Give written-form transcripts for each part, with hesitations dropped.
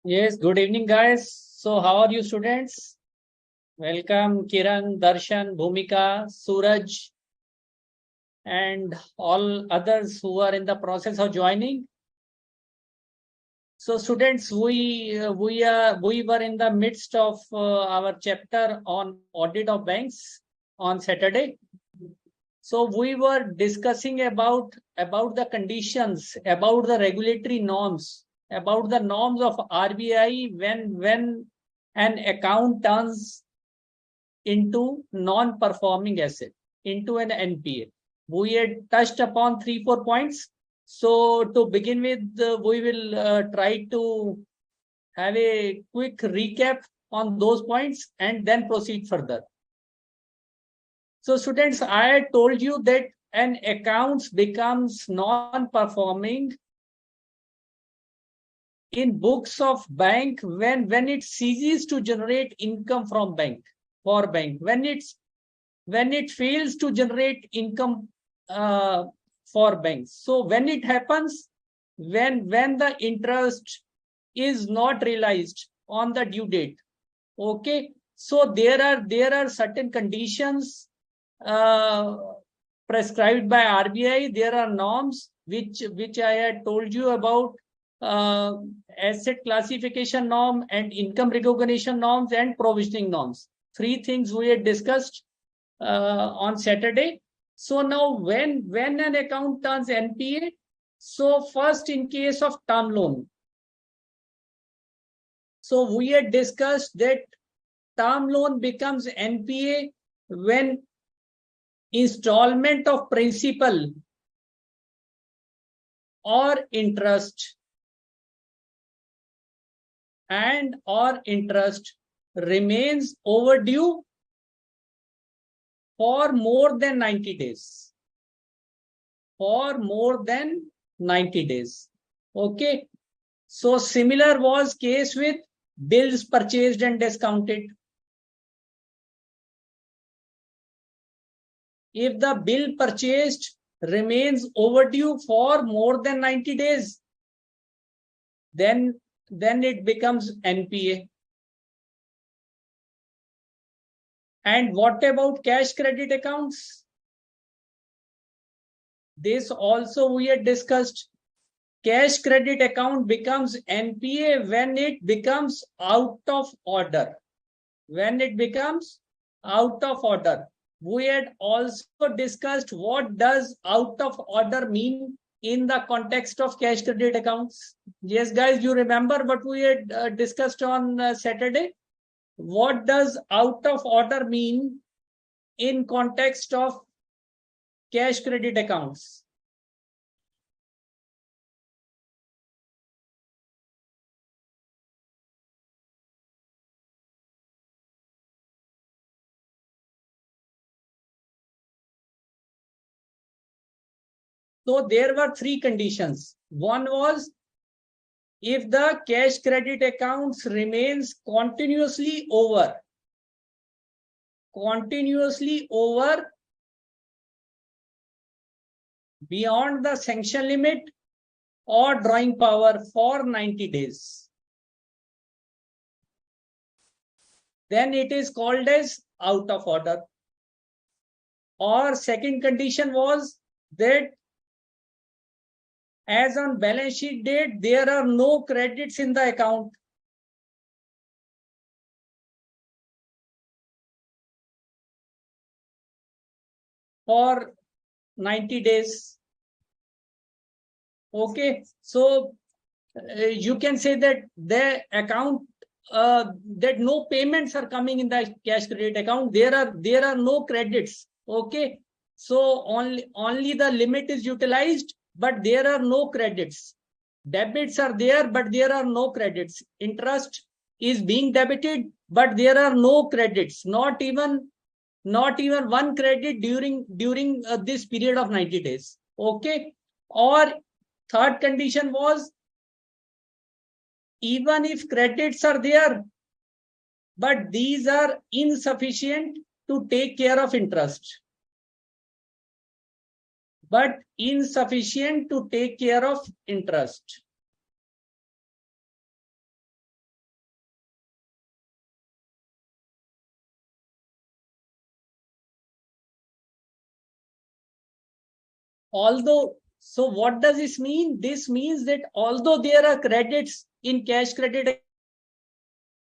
Yes, good evening, guys. So, how are you, students? Welcome, Kiran, Darshan, Bhumika, Suraj, and all others who are in the process of joining. So, students, we were in the midst of our chapter on audit of banks on Saturday. So, we were discussing about the conditions, about the regulatory norms, about the norms of RBI when an account turns into non-performing asset, into an NPA. We had touched upon 3-4 points. So to begin with, we will try to have a quick recap on those points and then proceed further. So students, I told you that an account becomes non-performing in books of bank when it ceases to generate income from bank for bank, when it fails to generate income for banks. So when it happens, when the interest is not realized on the due date. Okay, so there are certain conditions uh, prescribed by RBI. There are norms which I had told you about, uh, asset classification norm and income recognition norms and provisioning norms. Three things we had discussed on Saturday. So now when an account turns NPA, so first in case of term loan. So we had discussed that term loan becomes NPA when installment of principal or interest remains overdue for more than 90 days. For more than 90 days. Okay. So similar was case with bills purchased and discounted. If the bill purchased remains overdue for more than 90 days, then it becomes NPA. And what about cash credit accounts? This also we had discussed. Cash credit account becomes NPA when it becomes out of order. When it becomes out of order. We had also discussed what does out of order mean in the context of cash credit accounts. Yes, guys, you remember what we had discussed on Saturday? What does out of order mean in context of cash credit accounts? So there were three conditions. One was if the cash credit accounts remains continuously over beyond the sanction limit or drawing power for 90 days. Then it is called as out of order. Or second condition was that as on balance sheet date, there are no credits in the account. For 90 days. Okay, so you can say that the account that no payments are coming in the cash credit account. There are no credits. Okay, so only the limit is utilized, but there are no credits. Debits are there, but there are no credits. Interest is being debited, but there are no credits. Not even one credit during this period of 90 days. Okay, or third condition was even if credits are there, but these are insufficient to take care of interest. But insufficient to take care of interest. although, so what does this mean? This means that although there are credits in cash credit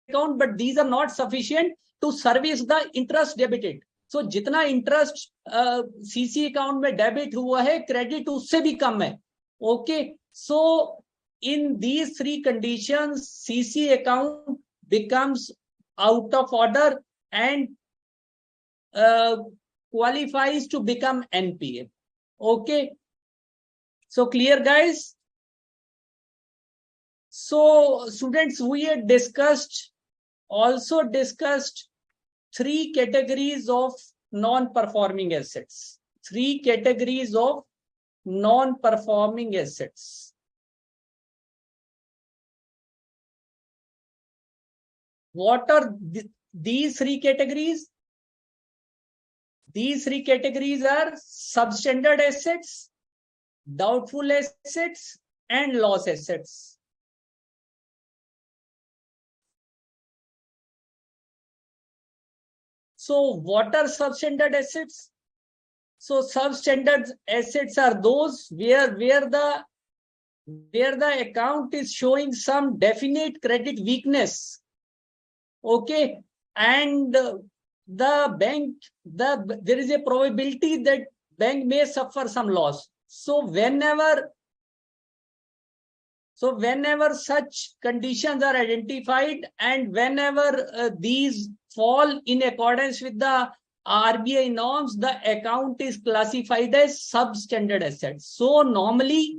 account, but these are not sufficient to service the interest debited. So जितना interest CC account में debit हुआ है, credit उससे भी कम है. Okay, so in these three conditions, CC account becomes out of order and qualifies to become NPA. Okay, so clear, guys? So students, we had also discussed three categories of non-performing assets. Three categories of non-performing assets. What are these three categories? These three categories are substandard assets, doubtful assets, and loss assets. So what are substandard assets? So substandard assets are those where the account is showing some definite credit weakness. Okay, and the bank, there is a probability that bank may suffer some loss. So whenever such conditions are identified and whenever these fall in accordance with the RBI norms, the account is classified as substandard assets. So normally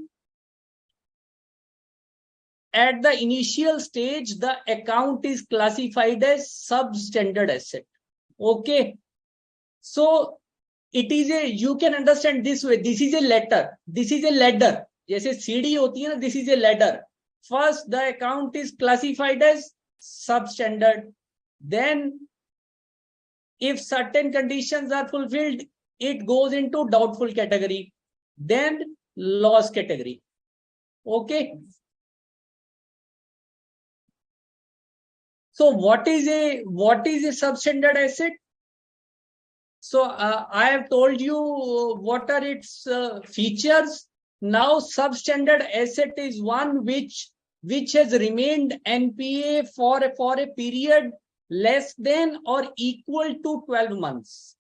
at the initial stage, the account is classified as substandard asset. Okay, so it is a, you can understand this way, this is a letter, this is a ladder. जैसे सीढ़ी होती है ना, this is a ladder. First, the account is classified as substandard. Then, if certain conditions are fulfilled, it goes into doubtful category. Then, loss category. Okay. So, what is a substandard asset? So, I have told you what are its features. Now, substandard asset is one which has remained NPA for a period less than or equal to 12 months.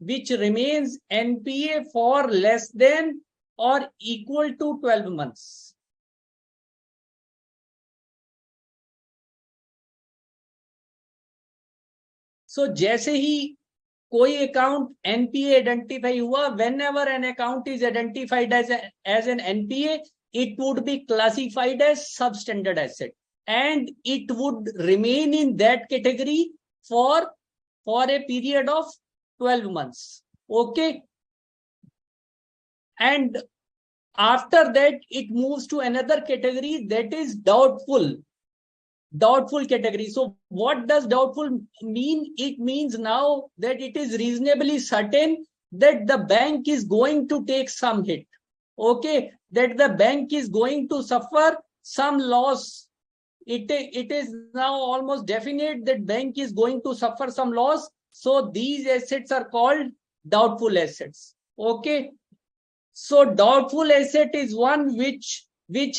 Which remains NPA for less than or equal to 12 months. So, जैसे ही कोई account NPA identify हुआ, whenever an account is identified as an NPA, it would be classified as substandard asset, and it would remain in that category for a period of 12 months. Okay, and after that it moves to another category, that is doubtful category. So what does doubtful mean? It means now that it is reasonably certain that the bank is going to take some hit. Okay, that the bank is going to suffer some loss. It is now almost definite that bank is going to suffer some loss. So these assets are called doubtful assets. Okay, so doubtful asset is one which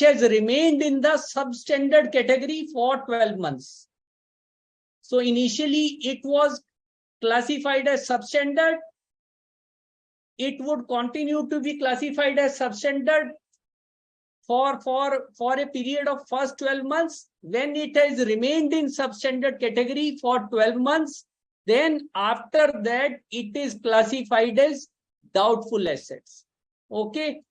has remained in the substandard category for 12 months. So initially it was classified as substandard. It would continue to be classified as substandard for a period of first 12 months. When it has remained in substandard category for 12 months, then after that it is classified as doubtful assets. Okay.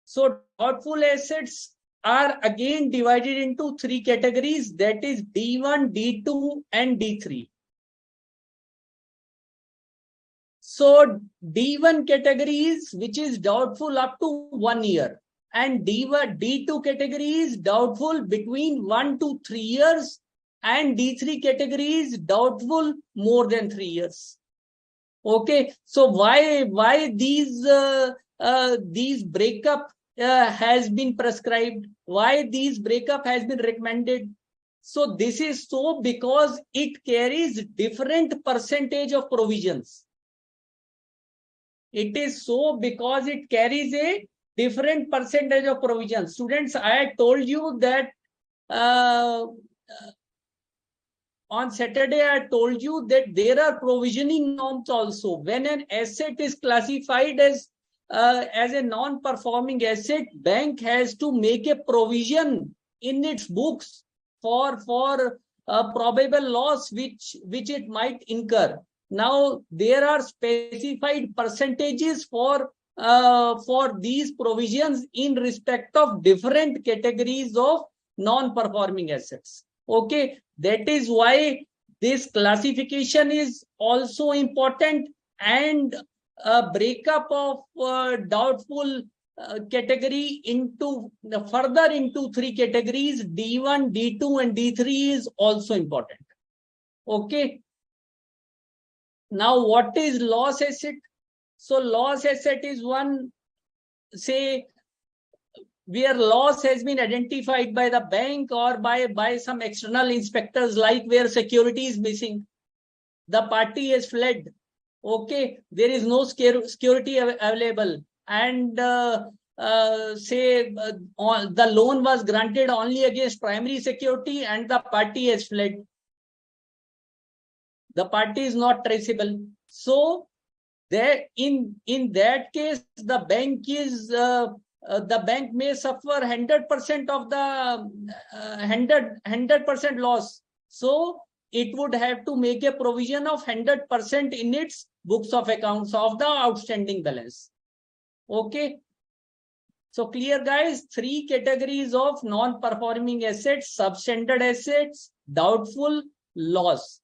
So doubtful assets are again divided into three categories, that is D1, D2, and D3. So D1 category is which is doubtful up to 1 year, and D2 category is doubtful between 1 to 3 years, and D3 category is doubtful more than 3 years. Okay, so why these breakup has been prescribed? Why these breakup has been recommended? So this is so because it carries different percentage of provisions. It is so because it carries a different percentage of provision. Students, I had told you that on Saturday, I told you that there are provisioning norms also. When an asset is classified as a non-performing asset, bank has to make a provision in its books for probable loss which it might incur. Now there are specified percentages for these provisions in respect of different categories of non-performing assets. Okay, that is why this classification is also important, and a breakup of doubtful category into further into three categories, D1, D2 and D3 is also important. Okay. Now what is loss asset? So loss asset is one, say, where loss has been identified by the bank or by some external inspectors, like where security is missing, the party has fled. Okay, there is no security available, and say the loan was granted only against primary security and the party has fled. The party is not traceable. So there, in that case, the bank is the bank may suffer 100% of the 100% loss. So it would have to make a provision of 100% in its books of accounts of the outstanding balance. Okay. So clear, guys, three categories of non-performing assets: substandard assets, doubtful, loss.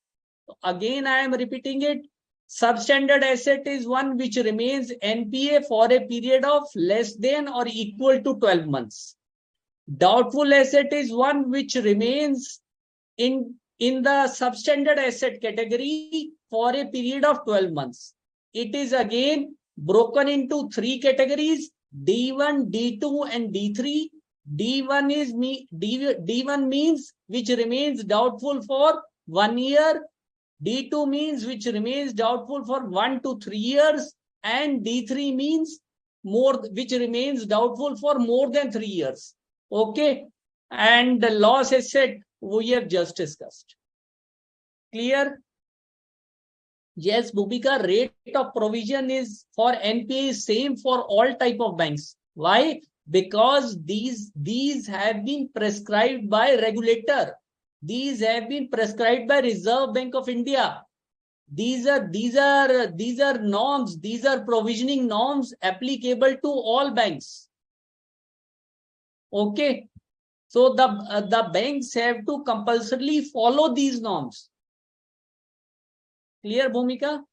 Again, I am repeating it. Substandard asset is one which remains NPA for a period of less than or equal to 12 months. Doubtful asset is one which remains in the substandard asset category for a period of 12 months. It is again broken into three categories: D1, D2 and D3. D1 means which remains doubtful for 1 year. D2 means which remains doubtful for 1 to 3 years, and D3 means which remains doubtful for more than 3 years. Okay, and the loss asset we have just discussed. Clear? Yes, Bhumika, rate of provision is for NPA is same for all type of banks. Why? Because these have been prescribed by regulator. These have been prescribed by Reserve Bank of India. These are norms. These are provisioning norms applicable to all banks. Okay. So the banks have to compulsorily follow these norms. Clear, Bhumika?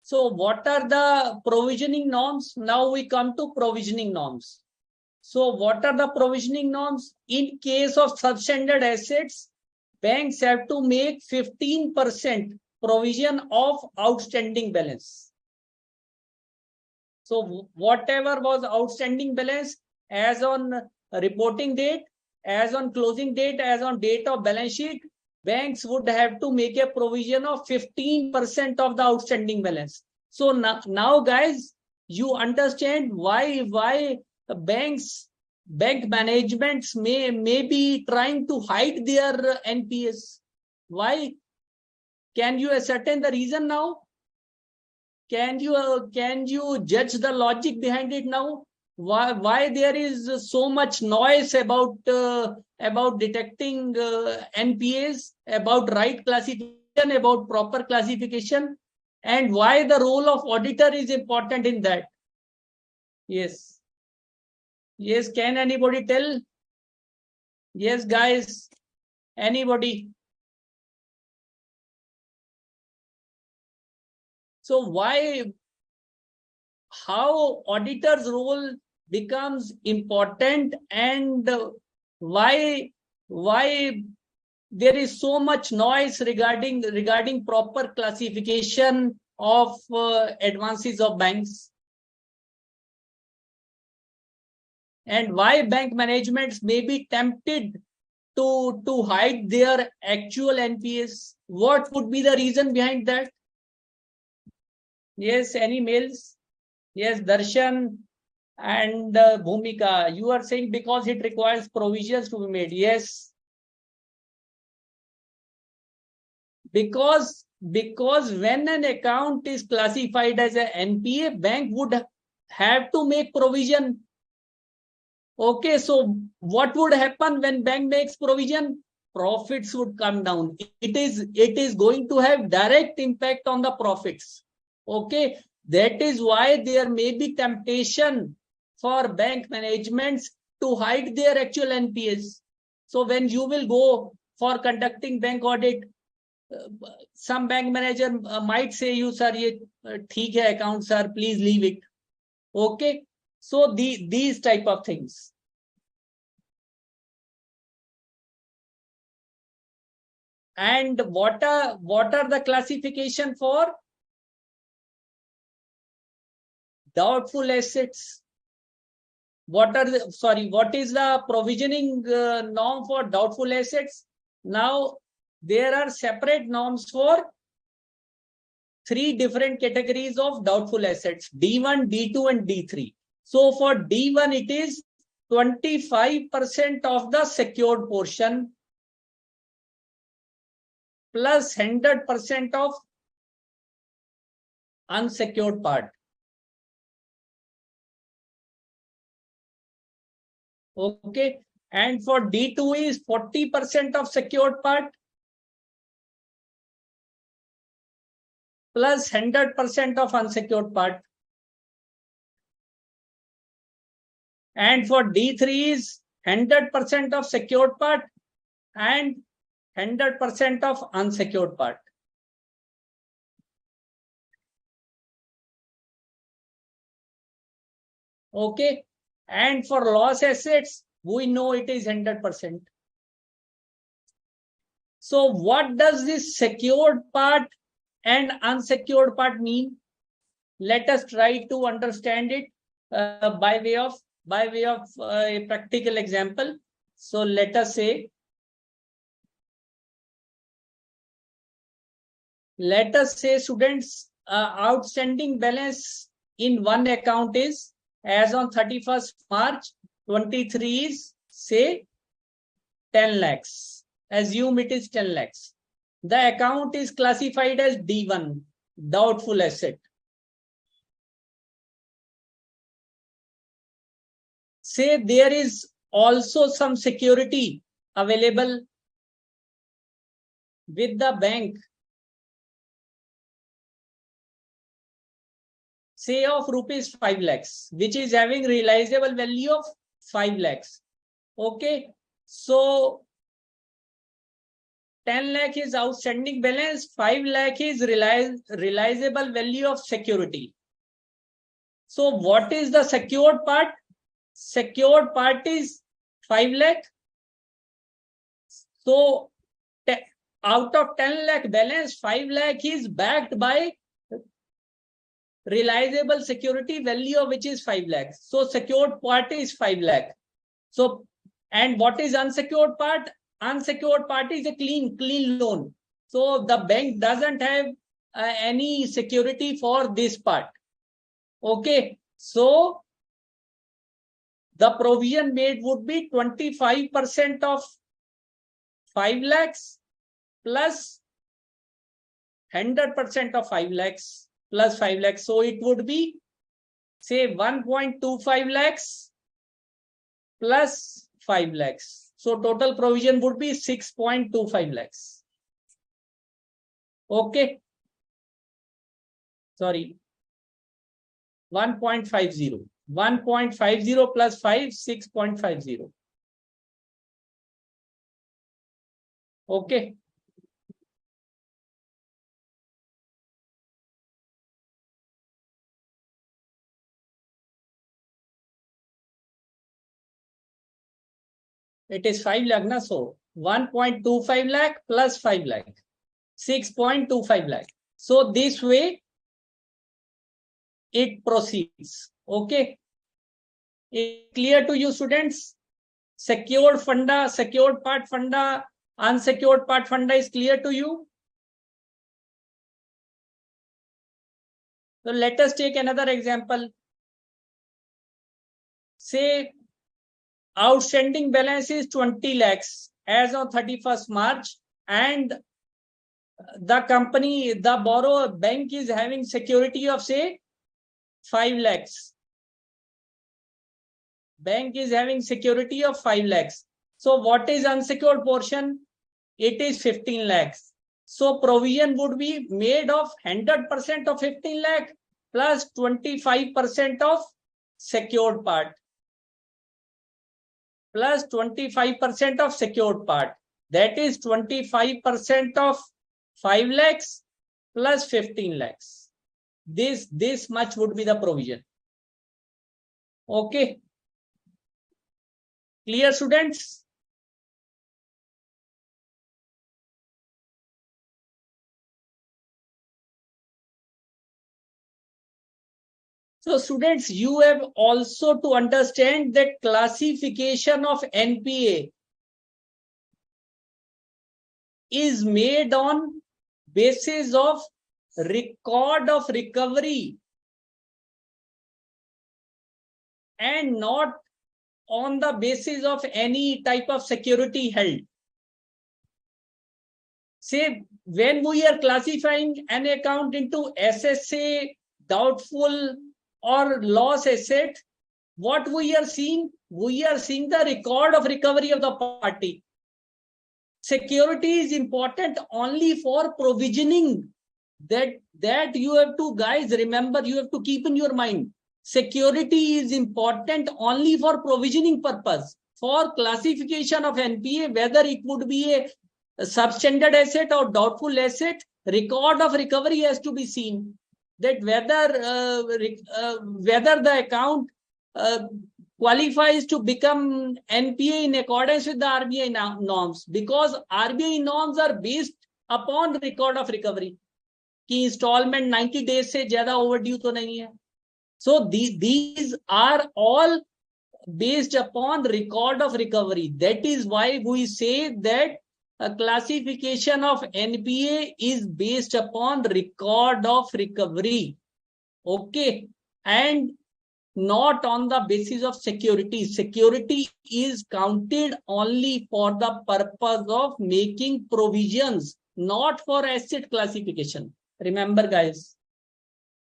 So what are the provisioning norms? Now we come to provisioning norms. So what are the provisioning norms? In case of substandard assets, banks have to make 15% provision of outstanding balance. So whatever was outstanding balance as on reporting date, as on closing date, as on date of balance sheet, banks would have to make a provision of 15% of the outstanding balance. So now guys, you understand why bank managements may be trying to hide their NPS. Why? Can you ascertain the reason now? Can you judge the logic behind it now? Why there is so much noise about detecting NPAs, about right classification, about proper classification, and why the role of auditor is important in that? Yes. Yes, can anybody tell? Yes, guys. Anybody? So how auditor's role becomes important, and why there is so much noise regarding proper classification of advances of banks? And why bank managements may be tempted to hide their actual NPAs? What would be the reason behind that? Yes, any mails? Yes, Darshan and Bhumika, you are saying because it requires provisions to be made. Yes, because when an account is classified as an NPA, bank would have to make provision. Okay, so what would happen when bank makes provision? Profits would come down. It is going to have direct impact on the profits. Okay, that is why there may be temptation for bank managements to hide their actual NPAs. So when you will go for conducting bank audit, some bank manager might say you, sir, ye theek hai account, sir, please leave it. Okay, so these type of things. And what are the classification for doubtful assets? What is the provisioning norm for doubtful assets? Now there are separate norms for 3 different categories of doubtful assets: D1, D2 and D3. So for D1 it is 25% of the secured portion plus 100% of unsecured part. Okay, and for D2 is 40% of secured part plus 100% of unsecured part. And for D3 is 100% of secured part and 100% of unsecured part. Okay, and for loss assets, we know it is 100%. So what does this secured part and unsecured part mean? Let us try to understand it by way of a practical example. So let us say students, outstanding balance in one account is, as on 31st March 23 is, say 10 lakhs. Assume it is 10 lakhs. The account is classified as D1, doubtful asset. Say there is also some security available with the bank, say of rupees 5 lakhs, which is having realizable value of 5 lakhs. Okay, so 10 lakh is outstanding balance, 5 lakh is realizable value of security. So what is the secured part? Secured part is 5 lakh. So out of 10 lakh balance, 5 lakh is backed by realizable security value, which is 5 lakhs. So secured part is 5 lakh. So, and what is unsecured part? Unsecured part is a clean loan. So the bank doesn't have any security for this part. Okay, so the provision made would be 25% of 5 lakhs plus 100% of 5 lakhs plus 5 lakhs. So it would be, say, 1.25 lakhs plus 5 lakhs. So total provision would be 6.25 lakhs. Okay. Sorry. 1.50. 1.50 plus 5, 6.50. Okay. It is 5 lakh, na? So 1.25 lakh plus 5 lakh, 6.25 lakh. So this way it proceeds. Okay. It's clear to you, students? Secured funda, secured part funda, unsecured part funda is clear to you? So let us take another example. Say outstanding balance is 20 lakhs as on 31st March, and the company, the borrower bank is having security of say 5 lakhs. Bank is having security of 5 lakhs. So what is unsecured portion? It is 15 lakhs. So provision would be made of 100% of 15 lakh plus 25% of secured part. Plus 25% of secured part. That is 25% of 5 lakhs plus 15 lakhs. This much would be the provision. Okay. Clear, students? So students, you have also to understand that classification of NPA is made on basis of record of recovery and not on the basis of any type of security held. Say, when we are classifying an account into SSA, doubtful, or loss asset, what we are seeing? We are seeing the record of recovery of the party. Security is important only for provisioning. That you have to, guys, remember, you have to keep in your mind. Security is important only for provisioning purpose. For classification of NPA, whether it would be a substandard asset or doubtful asset, record of recovery has to be seen. That whether the account qualifies to become NPA in accordance with the RBI norms, because RBI norms are based upon record of recovery. कि installment 90 days से ज़्यादा overdue तो नहीं है. So these are all based upon record of recovery. That is why we say that a classification of NPA is based upon record of recovery. Okay, and not on the basis of security. Security is counted only for the purpose of making provisions, not for asset classification. Remember, guys,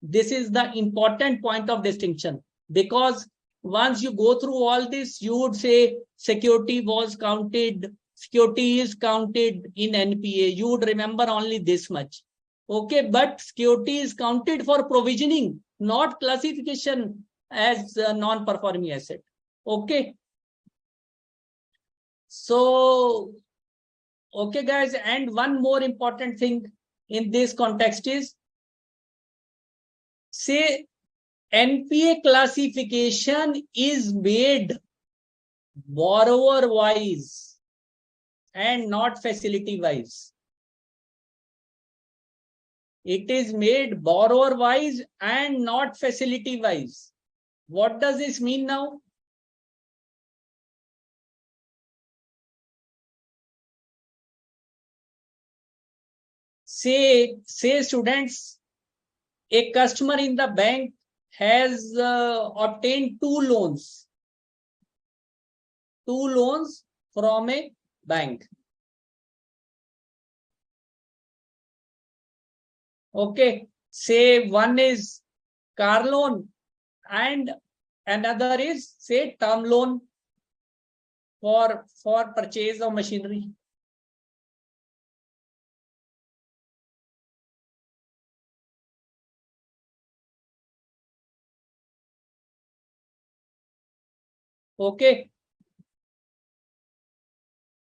this is the important point of distinction, because once you go through all this, you would say security was counted, security is counted in NPA. You would remember only this much. Okay, but security is counted for provisioning, not classification as a non-performing asset. Okay. So, okay, guys, and one more important thing in this context is, say NPA classification is made borrower wise and not facility wise. It is made borrower wise and not facility wise. What does this mean now? Say students, a customer in the bank has obtained two loans from a bank. Okay, say one is car loan and another is, say, term loan for purchase of machinery. Okay,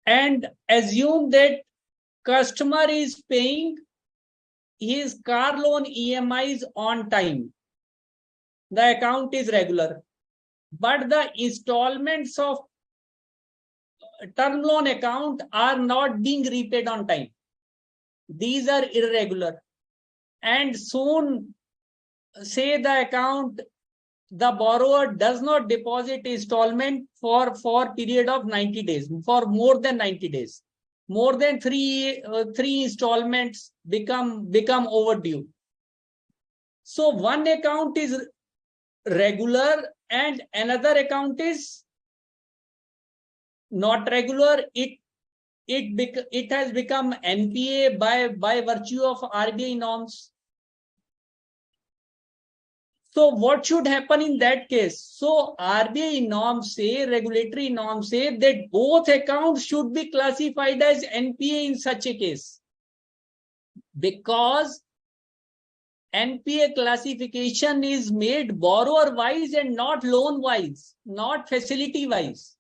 and assume that customer is paying his car loan EMIs on time. The account is regular, but the installments of term loan account are not being repaid on time. These are irregular, and soon, say, the account the borrower does not deposit installment for period of 90 days, for more than 90 days. More than three installments become overdue. So one account is regular and another account is not regular. It has become NPA by virtue of RBI norms. So what should happen in that case? So RBI norms say, regulatory norms say that both accounts should be classified as NPA in such a case, because NPA classification is made borrower wise and not loan wise, not facility wise.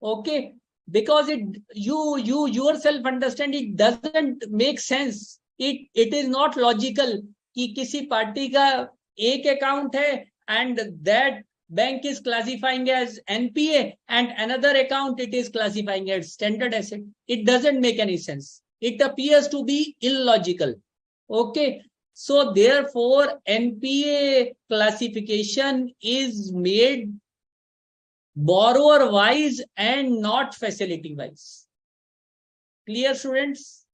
Okay, because you yourself understand it doesn't make sense. It is not logical कि किसी party का एक account है and that bank is classifying as NPA and another account it is classifying as standard asset. It doesn't make any sense. It appears to be illogical. Okay. So therefore, NPA classification is made borrower wise and not facility wise. Clear, students?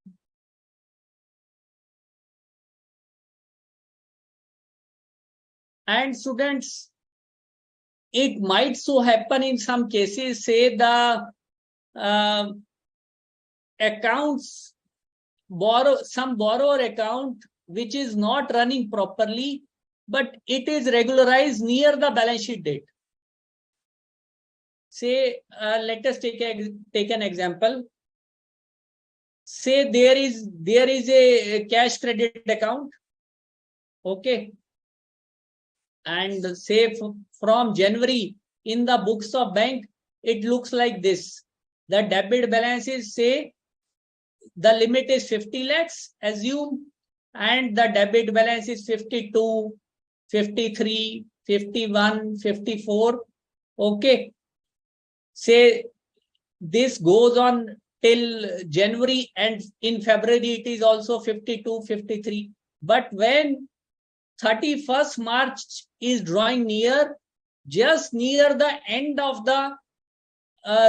And students, it might so happen in some cases, say the accounts some borrower account which is not running properly, but it is regularized near the balance sheet date. Say, let us take an example. Say there is a cash credit account, okay, and say from January in the books of bank it looks like this. The debit balance is, say, the limit is 50 lakhs, assume, and the debit balance is 52, 53, 51, 54. Okay. Say this goes on till January and in February it is also 52, 53. But when 31st March is drawing near, just near the end of the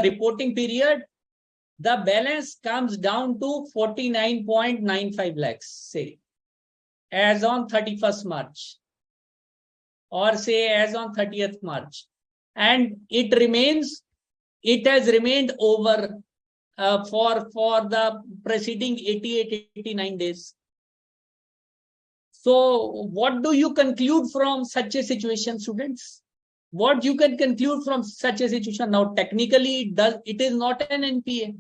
reporting period, the balance comes down to 49.95 lakhs, say, as on 31st March, or say as on 30th March. And it has remained over for the preceding 88, 89 days. So what do you conclude from such a situation, students? What you can conclude from such a situation? Now, technically, it is not an NPA,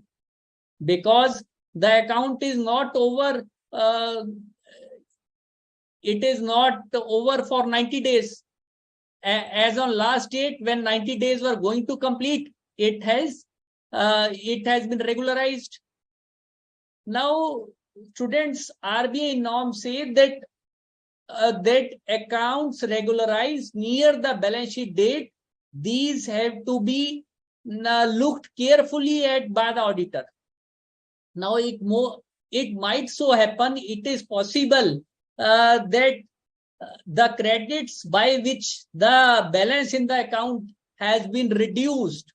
because the account is not over. It is not over for 90 days. As on last date, when 90 days were going to complete, it has been regularized. Now, students, RBI norms say that that accounts regularized near the balance sheet date, these have to be looked carefully at by the auditor. Now, it might so happen, it is possible that the credits by which the balance in the account has been reduced,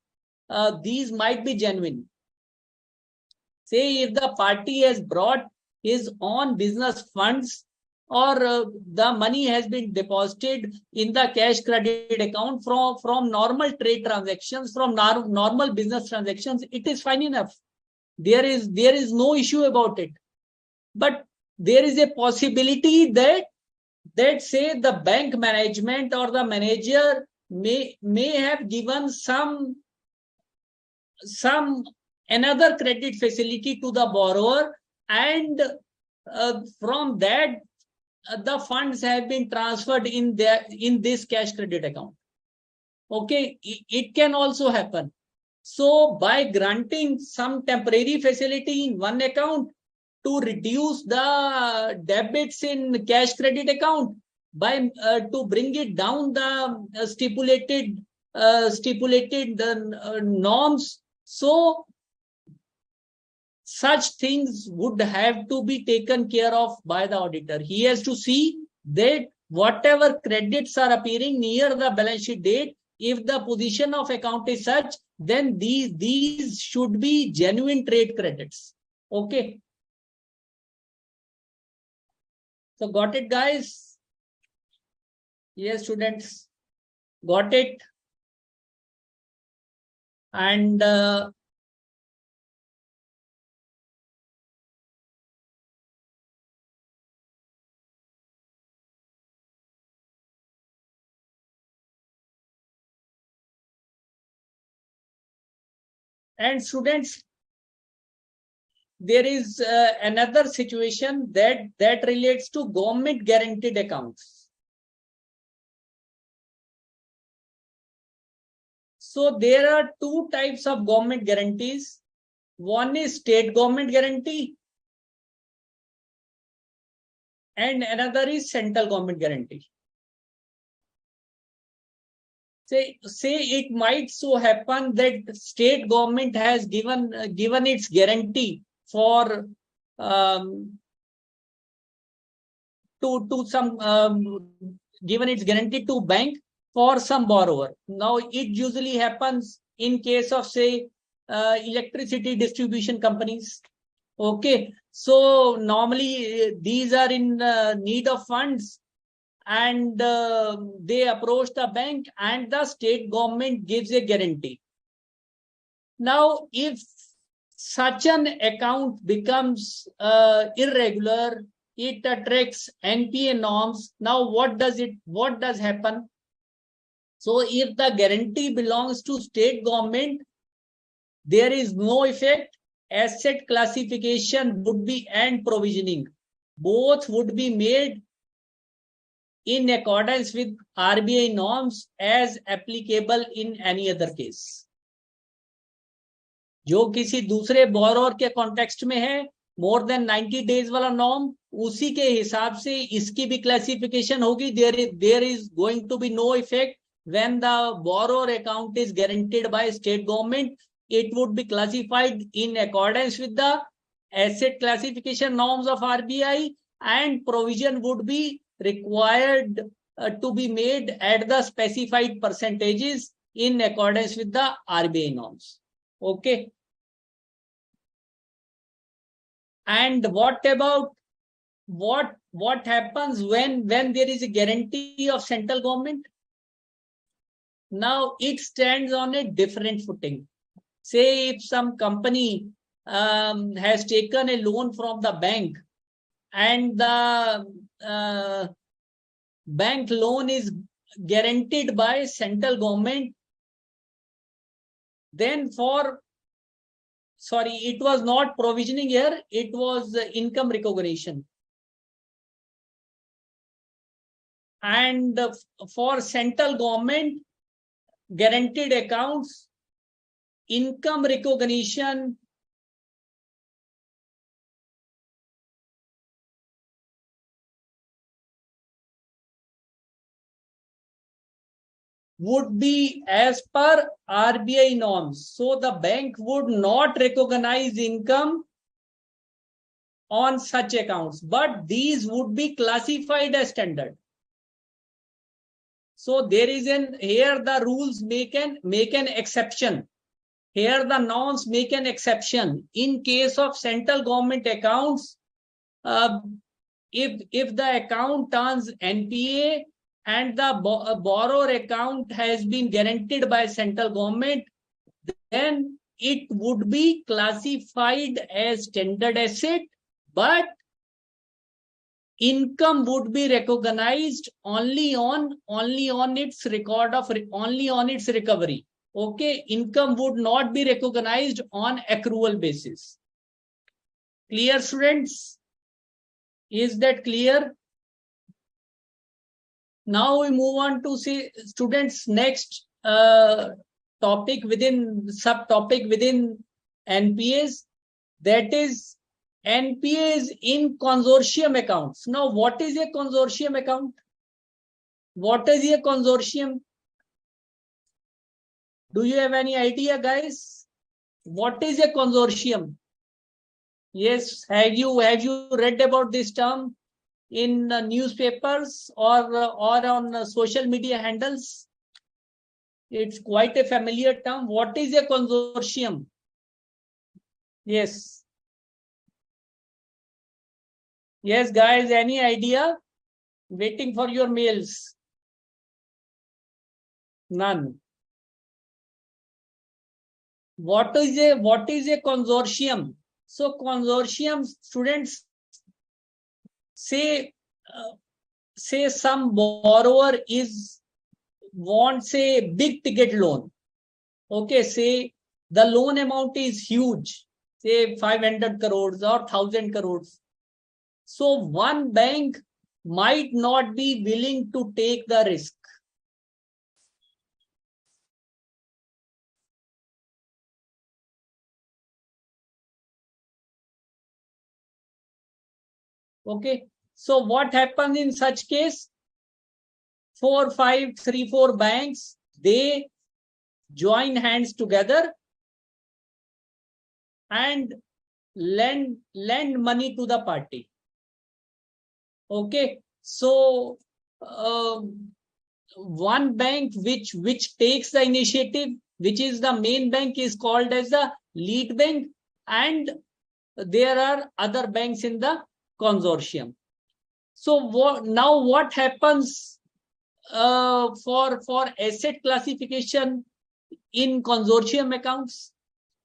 these might be genuine. Say if the party has brought his own business funds, or the money has been deposited in the cash credit account from normal trade transactions, from normal business transactions, it is fine enough. There is no issue about it. But there is a possibility that say the bank management or the manager may have given some another credit facility to the borrower, and from that the funds have been transferred in this cash credit account. Okay, it can also happen. So by granting some temporary facility in one account to reduce the debits in cash credit account, by to bring it down the stipulated norms, so such things would have to be taken care of by the auditor. He has to see that whatever credits are appearing near the balance sheet date, if the position of account is such, then these should be genuine trade credits. Okay. So got it, guys? Yes, students, got it. And students, there is another situation that relates to government guaranteed accounts. So there are two types of government guarantees. One is state government guarantee and another is central government guarantee. Say it might so happen that state government has given its guarantee for to some given its guarantee to bank for some borrower. Now it usually happens in case of, say, electricity distribution companies. Okay, so normally these are in need of funds, and they approach the bank and the state government gives a guarantee. Now, if such an account becomes irregular, it attracts NPA norms. Now, what does happen? So if the guarantee belongs to state government, there is no effect. Asset classification would be and provisioning. Both would be made in accordance with RBI norms as applicable in any other case. जो किसी दूसरे borrower के context में है, more than 90 days वाला norm, उसी के हिसाब से इसकी भी क्लासिफिकेशन होगी. There is going to be no effect when the borrower account is guaranteed by state government. It would be classified in accordance with the asset classification norms of RBI, and provision would be required to be made at the specified percentages in accordance with the RBI norms. Okay. And what about what happens when there is a guarantee of central government? Now it stands on a different footing. Say if some company has taken a loan from the bank, and the bank loan is guaranteed by central government, then it was not provisioning here, it was income recognition. And for central government guaranteed accounts, income recognition would be as per RBI norms. So the bank would not recognize income on such accounts, but these would be classified as standard. So there is here the rules make an exception. Here the norms make an exception. In case of central government accounts, if the account turns NPA and the borrower account has been guaranteed by central government, then it would be classified as standard asset, but income would be recognized only on its recovery. Okay, income would not be recognized on accrual basis. Clear, students? Is that clear? Now we move on to see students next subtopic within NPAs, that is NPAs in consortium accounts. Now, what is a consortium account? What is a consortium? Do you have any idea, guys? What is a consortium? Yes, have you read about this term? in newspapers or on social media handles? It's quite a familiar term. What is a consortium? Yes. Yes, guys, any idea? Waiting for your mails. None. What is a consortium? So consortium, students, say some borrower wants a big ticket loan. Okay, say the loan amount is huge, say 500 crores or 1000 crores. So one bank might not be willing to take the risk. Okay, so what happens in such case? 4, 5, 3, 4 banks, they join hands together and lend money to the party. Okay, so one bank which takes the initiative, which is the main bank, is called as the lead bank, and there are other banks in the consortium. So what happens for asset classification in consortium accounts?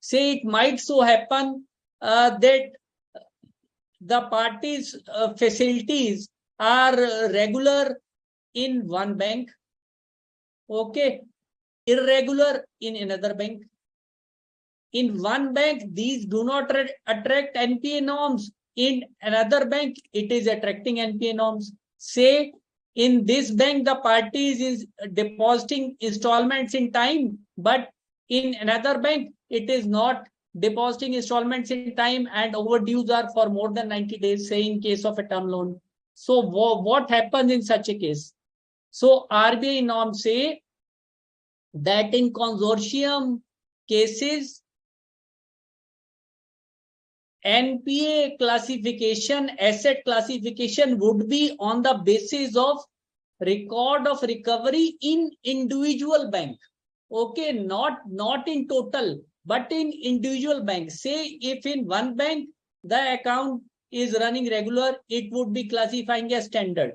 Say it might so happen that the parties' facilities are regular in one bank, okay, irregular in another bank. In one bank, these do not attract NPA norms. In another bank, it is attracting NPA norms. Say in this bank, the parties is depositing installments in time, but in another bank, it is not depositing installments in time and overdues are for more than 90 days, say in case of a term loan. So what happens in such a case? So RBI norms say that in consortium cases, NPA classification, asset classification would be on the basis of record of recovery in individual bank. Okay, not in total, but in individual bank. Say if in one bank the account is running regular, it would be classifying as standard.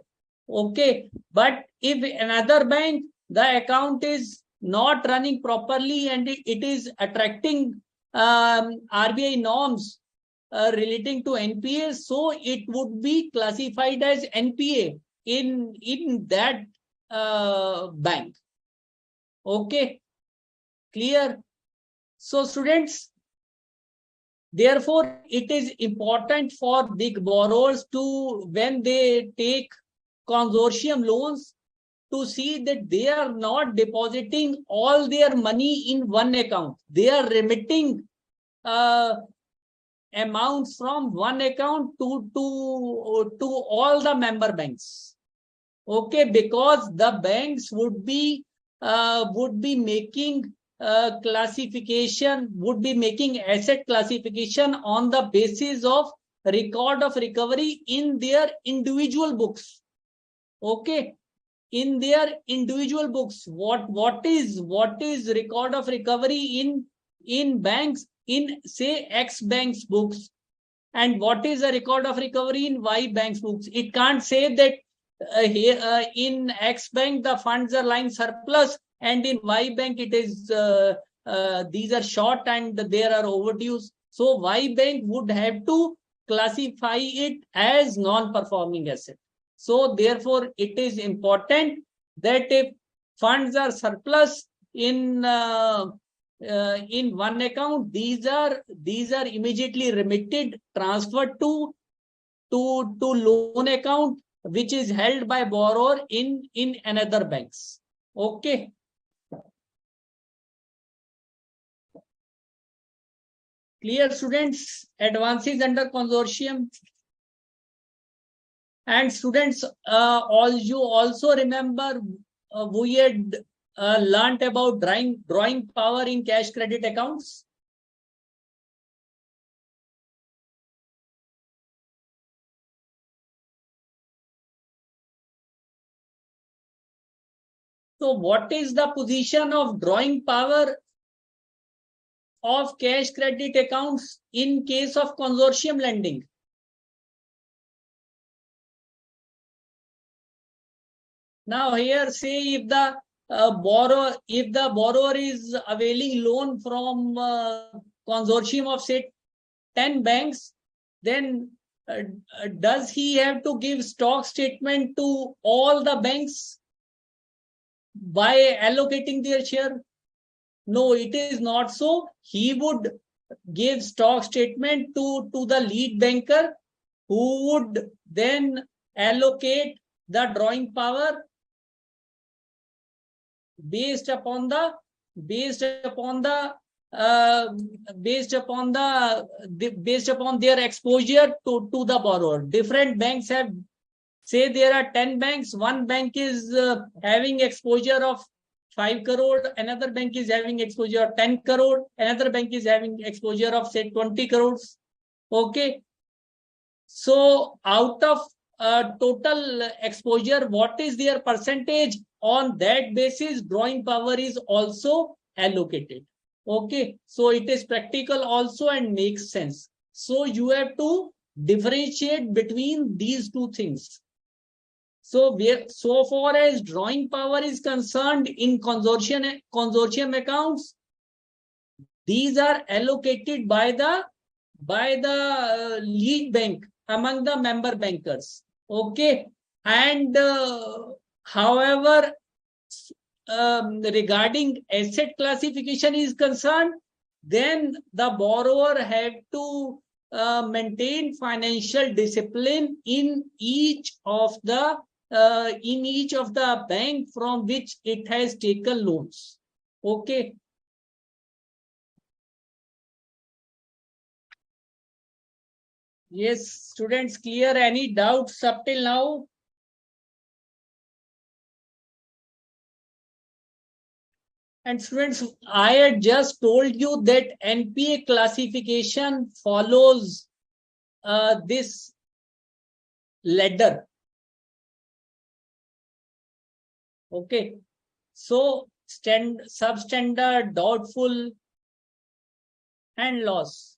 Okay, but if another bank the account is not running properly and it is attracting RBI norms relating to NPA, so it would be classified as NPA in that bank. Okay, clear? So students, therefore it is important for big borrowers to, when they take consortium loans, to see that they are not depositing all their money in one account. They are remitting amounts from one account to all the member banks. Okay, because the banks would be making classification, would be making asset classification on the basis of record of recovery in their individual books. Okay, in their individual books, what is record of recovery in banks, in say X bank's books, and what is the record of recovery in Y bank's books? It can't say that here in X bank the funds are lying surplus and in Y bank it is these are short and there are overdues. So Y bank would have to classify it as non-performing asset. So therefore it is important that if funds are surplus in one account, these are immediately remitted, transferred to loan account which is held by borrower in another banks. Okay. Clear, students? Advances under consortium. And students, you also remember we had learnt about drawing power in cash credit accounts. So what is the position of drawing power of cash credit accounts in case of consortium lending? Now here say if the borrower is availing loan from consortium of say 10 banks, then does he have to give stock statement to all the banks by allocating their share? No, it is not so. He would give stock statement to the lead banker, who would then allocate the drawing power based upon the based upon the based upon their exposure to the borrower. Different banks have, say there are 10 banks, one bank is having exposure of 5 crore, another bank is having exposure of 10 crore, another bank is having exposure of say 20 crores. Okay, so out of total exposure, what is their percentage? On that basis, drawing power is also allocated. Okay, so it is practical also and makes sense. So you have to differentiate between these two things. So far as drawing power is concerned in consortium accounts, these are allocated by the lead bank among the member bankers. Okay, and however, regarding asset classification is concerned, then the borrower have to maintain financial discipline in each of the bank from which it has taken loans. Okay. Yes, students, clear? Any doubts up till now? And students, I had just told you that NPA classification follows this ladder. Okay, so substandard, doubtful, and loss.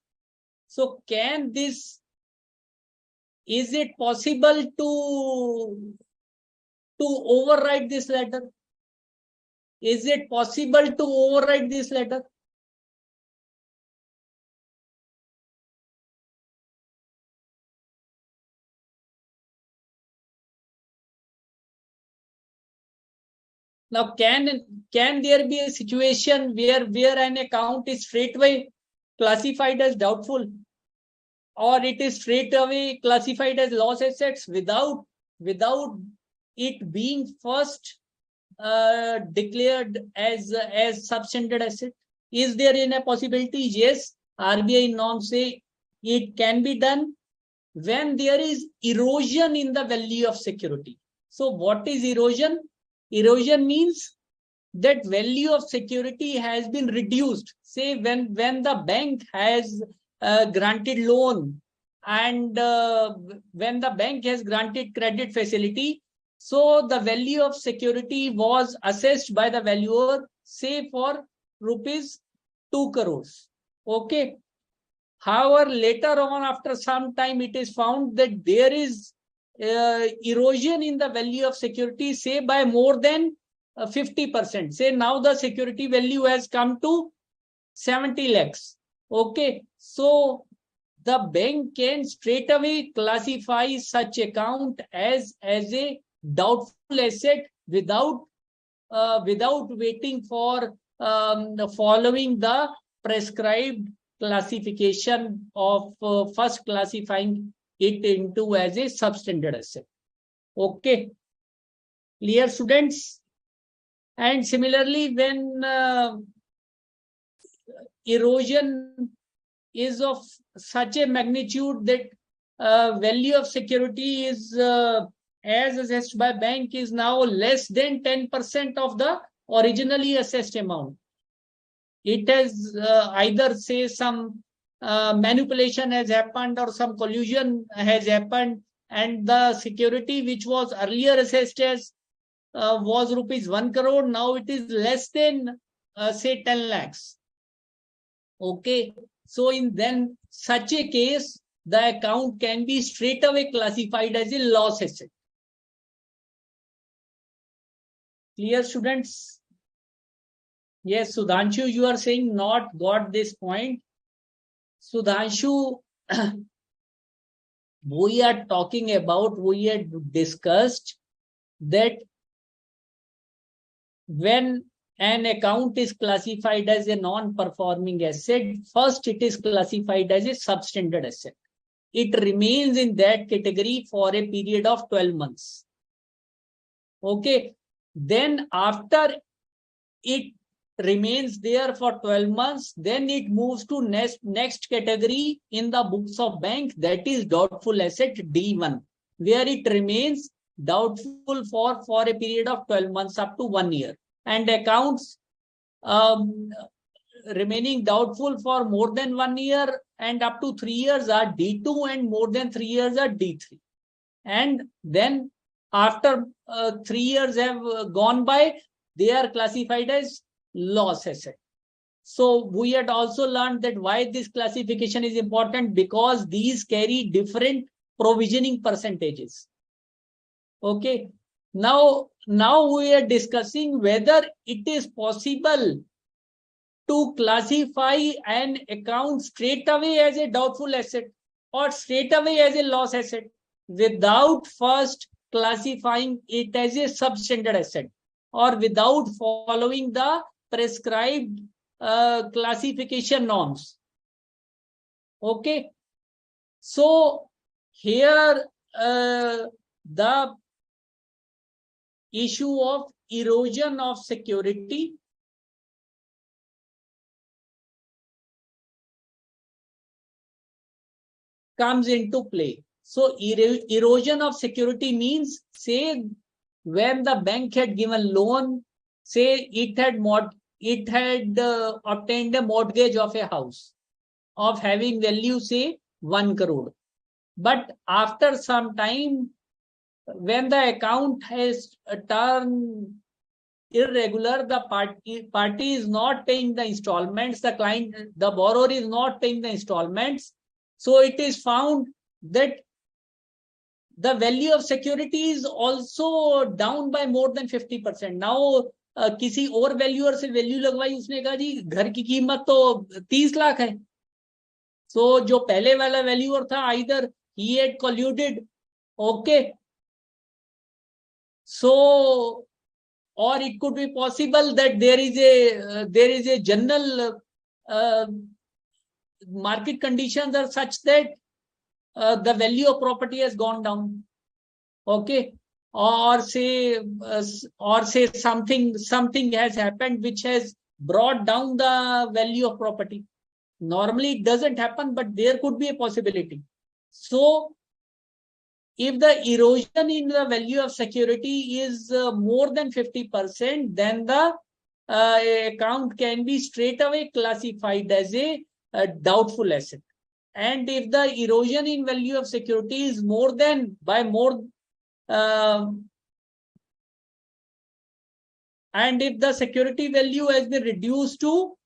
So is it possible to override this ladder? Is it possible to override this ladder? Now, can there be a situation where an account is straightaway classified as doubtful, or it is straightaway classified as loss assets without it being first declared as substandard asset? Is there in a possibility? Yes, RBI norms say it can be done when there is erosion in the value of security. So what is erosion? Erosion means that value of security has been reduced. Say when the bank has granted loan, and when the bank has granted credit facility, so the value of security was assessed by the valuer, say for rupees 2 crores. Okay. However, later on, after some time, it is found that there is erosion in the value of security, say by more than 50%. Say now the security value has come to 70 lakhs. Okay, so the bank can straight away classify such account as a doubtful asset without waiting for following the prescribed classification of first classifying it into as a substandard asset. Okay, clear, students? And similarly, when erosion is of such a magnitude that value of security is as assessed by bank is now less than 10% of the originally assessed amount. It has either say some manipulation has happened or some collusion has happened, and the security which was earlier assessed as was rupees 1 crore. Now it is less than say 10 lakhs. Okay. So in then such a case, the account can be straight away classified as a loss asset. Clear, students? Yes, Sudhanshu, you are saying not got this point. Sudhanshu, we are talking about, we had discussed that when an account is classified as a non-performing asset, first it is classified as a substandard asset. It remains in that category for a period of 12 months. Okay. Then after it remains there for 12 months, then it moves to next category in the books of bank, that is doubtful asset D1, where it remains doubtful for a period of 12 months up to 1 year. And accounts remaining doubtful for more than 1 year and up to 3 years are D2, and more than 3 years are D3. And then after 3 years have gone by, they are classified as loss asset. So we had also learned that why this classification is important, because these carry different provisioning percentages. Okay. Now we are discussing whether it is possible to classify an account straight away as a doubtful asset or straight away as a loss asset without first classifying it as a substandard asset, or without following the prescribed classification norms. Okay. So here the issue of erosion of security comes into play. So erosion of security means, say, when the bank had given loan, say it had obtained a mortgage of a house of having value, say 1 crore. But after some time, when the account has turned irregular, the party is not paying the installments, the borrower is not paying the installments. So it is found that the value of security is also down by more than 50%. Now किसी और valuer से value लगवाई, उसने कहा जी घर की कीमत तो 30 लाख है. So जो पहले वाला वैल्यूअर था, either he had colluded, okay, so or it could be possible that there is a general market conditions are such that the value of property has gone down. Okay. Or say something has happened which has brought down the value of property. Normally it doesn't happen, but there could be a possibility. So if the erosion in the value of security is more than 50%, then the account can be straight away classified as a doubtful asset. And if the erosion in value of security is and if the security value has been reduced to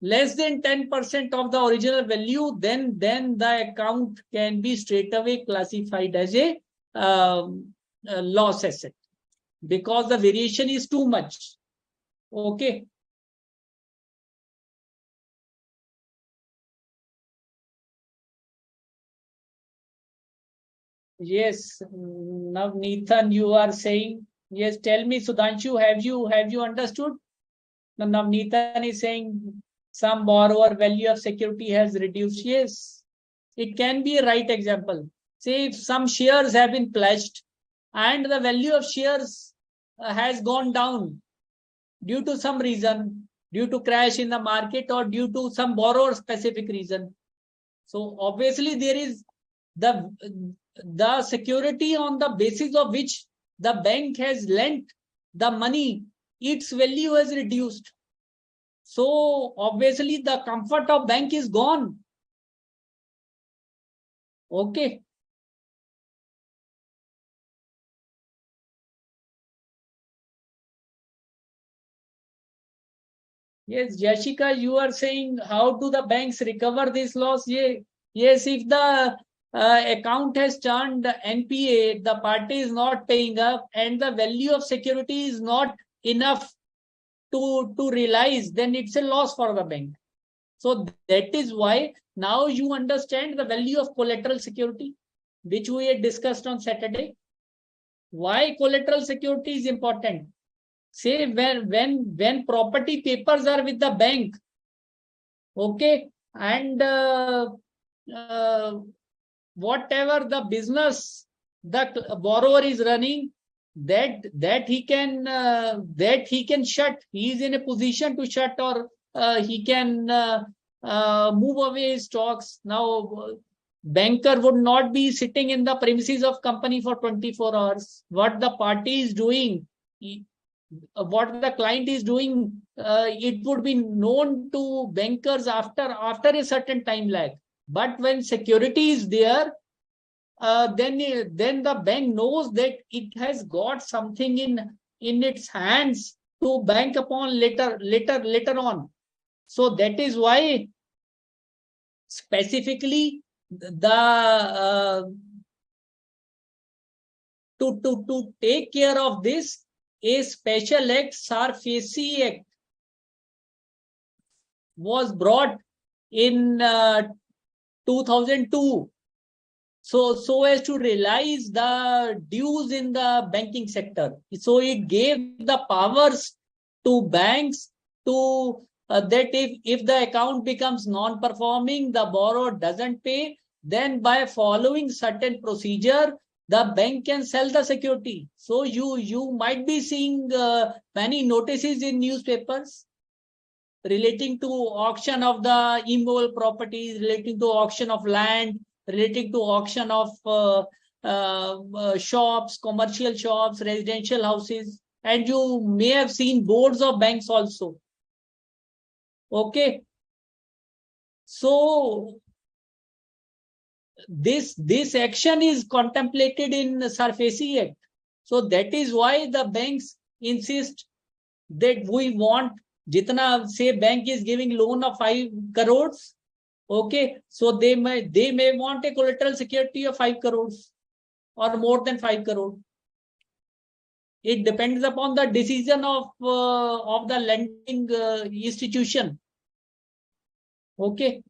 less than 10% of the original value, then the account can be straight away classified as a loss asset, because the variation is too much. Okay. Yes, now Nathan, you are saying, yes, tell me, Sudhanshu, have you understood? Now Nathan is saying some borrower value of security has reduced. Yes, it can be a right example. Say if some shares have been pledged and the value of shares has gone down due to some reason, due to crash in the market or due to some borrower specific reason. So obviously there is the security on the basis of which the bank has lent the money, its value has reduced. So obviously the comfort of bank is gone. Okay. Yes, Yashika, you are saying how do the banks recover this loss? Yes, if the account has turned NPA, the party is not paying up, and the value of security is not enough to realize, then it's a loss for the bank. So that is why now you understand the value of collateral security, which we had discussed on Saturday. Why collateral security is important? Say when property papers are with the bank, okay, and uh, whatever the business the borrower is running, that he can shut. He is in a position to shut, or he can move away his stocks. Now, banker would not be sitting in the premises of company for 24 hours. What the party is doing, what the client is doing, it would be known to bankers after a certain time lag. But when security is there, then the bank knows that it has got something in its hands to bank upon later on. So that is why specifically the to take care of this, a special act, SARFACI Act, was brought in 2002. So as to realize the dues in the banking sector. So it gave the powers to banks to that if the account becomes non-performing, the borrower doesn't pay, then by following certain procedure, the bank can sell the security. So you might be seeing many notices in newspapers relating to auction of the immovable properties, relating to auction of land, relating to auction of shops, commercial shops, residential houses, and you may have seen boards of banks also. Okay. So this action is contemplated in SARFACI Act. So that is why the banks insist that we want, jitna say bank is giving loan of 5 crores, okay, so they may want a collateral security of 5 crores or more than 5 crore. It depends upon the decision of the lending institution. Okay.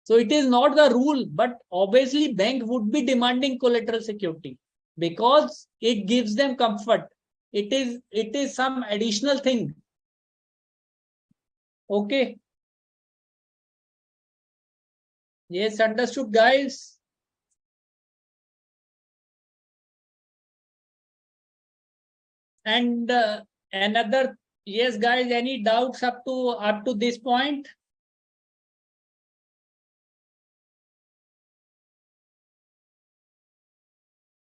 So it is not the rule, but obviously bank would be demanding collateral security because it gives them comfort. It is some additional thing. Okay. Yes, understood, guys. And another, yes, guys, any doubts up to this point?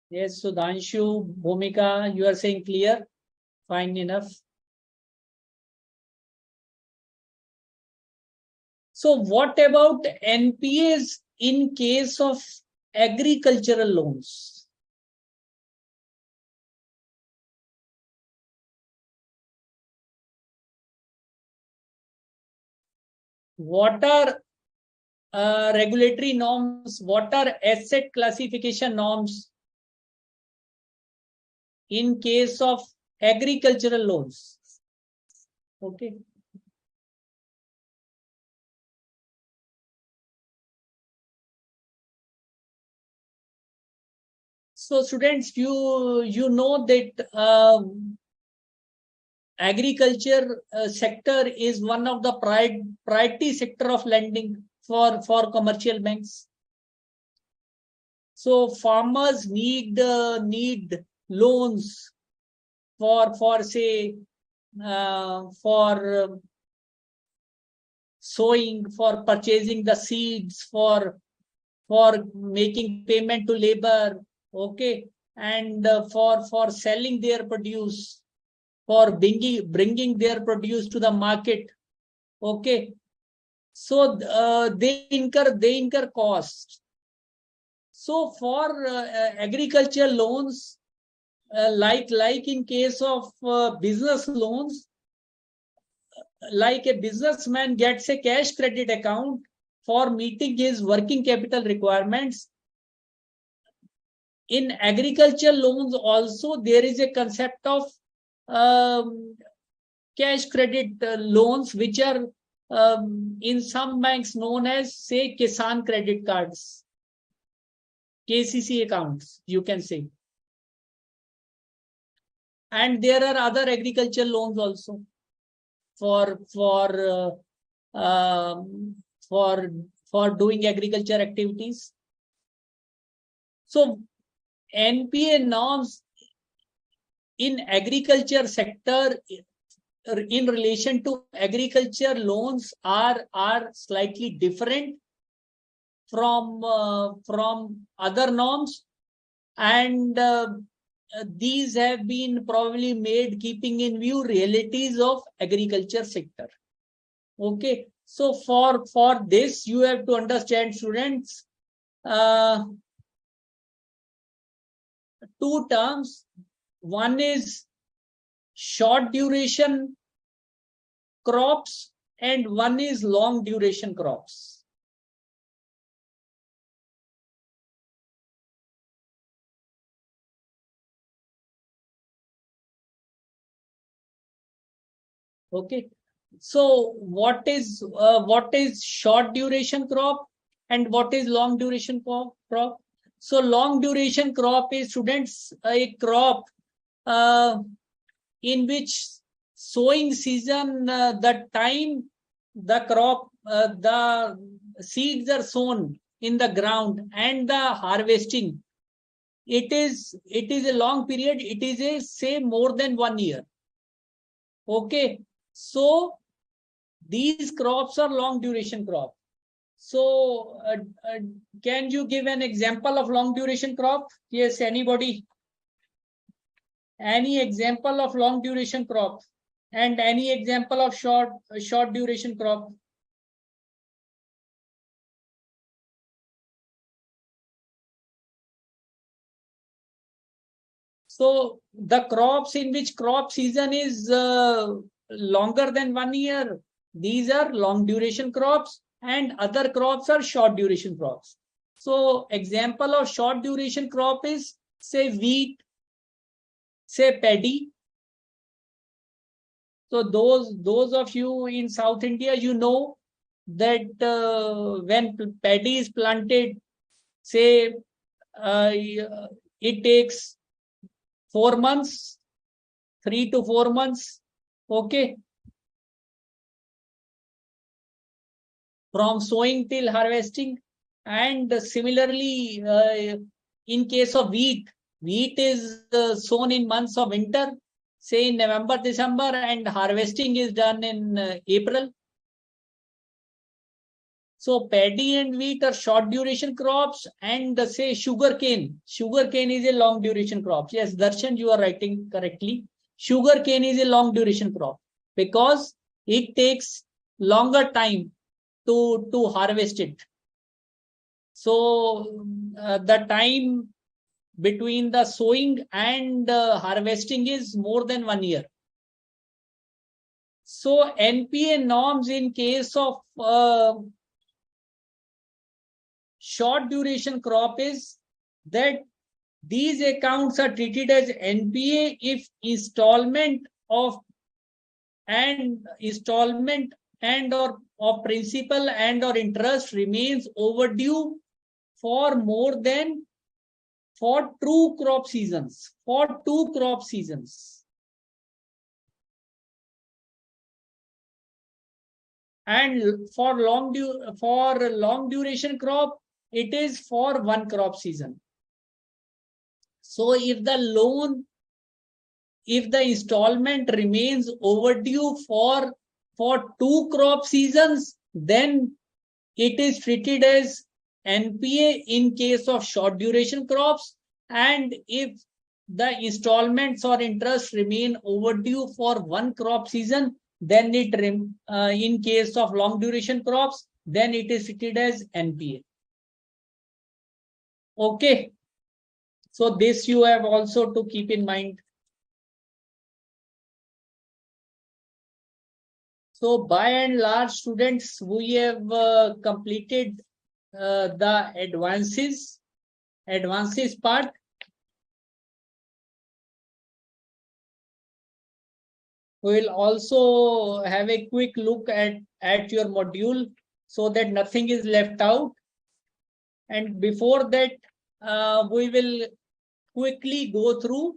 Yes, Sudhanshu, Bhumika, you are saying clear? Fine enough. So what about NPAs in case of agricultural loans? What are regulatory norms? What are asset classification norms in case of agricultural loans? Okay. So students, you know that agriculture sector is one of the priority sector of lending for commercial banks. So farmers need loans for say for sowing, for purchasing the seeds, for making payment to labor, okay, and for selling their produce, for bringing their produce to the market, okay. So they incur costs. So for agriculture loans, like in case of business loans, like a businessman gets a cash credit account for meeting his working capital requirements, in agriculture loans also there is a concept of cash credit loans, which are in some banks known as, say, Kisan credit cards, KCC accounts, you can say. And there are other agriculture loans also for for doing agriculture activities. So NPA norms in agriculture sector in relation to agriculture loans are slightly different from other norms, and these have been probably made keeping in view realities of agriculture sector. Okay, so for this you have to understand, students, two terms. One is short duration crops and one is long duration crops. Okay, so what is short duration crop and what is long duration crop? So long duration crop is, students, a crop in which sowing season, the time the crop, the seeds are sown in the ground, and the harvesting, it is a long period. It is a, say, more than 1 year. Okay, so these crops are long duration crop. So can you give an example of long duration crop? Yes, anybody? Any example of long duration crop and any example of short duration crop? So the crops in which crop season is longer than 1 year, these are long duration crops, and other crops are short duration crops. So example of short duration crop is, say, wheat, say, paddy. So those of you in South India, you know that when paddy is planted, say, it takes 4 months, 3 to 4 months. Okay, from sowing till harvesting. And similarly, in case of wheat is sown in months of winter, say in November, December, and harvesting is done in April. So paddy and wheat are short duration crops, and say sugarcane. Sugarcane is a long duration crop. Yes, Darshan, you are writing correctly. Sugarcane is a long duration crop because it takes longer time to harvest it. So the time between the sowing and harvesting is more than 1 year. So NPA norms in case of short duration crop is that these accounts are treated as NPA if installment and or of principal and or interest remains overdue for more than for two crop seasons. And for long duration crop, it is for one crop season. So if the installment remains overdue for two crop seasons, then it is treated as NPA in case of short duration crops. And if the installments or interest remain overdue for one crop season, then in case of long duration crops, then it is treated as NPA. Okay, so this you have also to keep in mind. So by and large, students, we have completed the advances part. We will also have a quick look at your module so that nothing is left out. And before that, we will quickly go through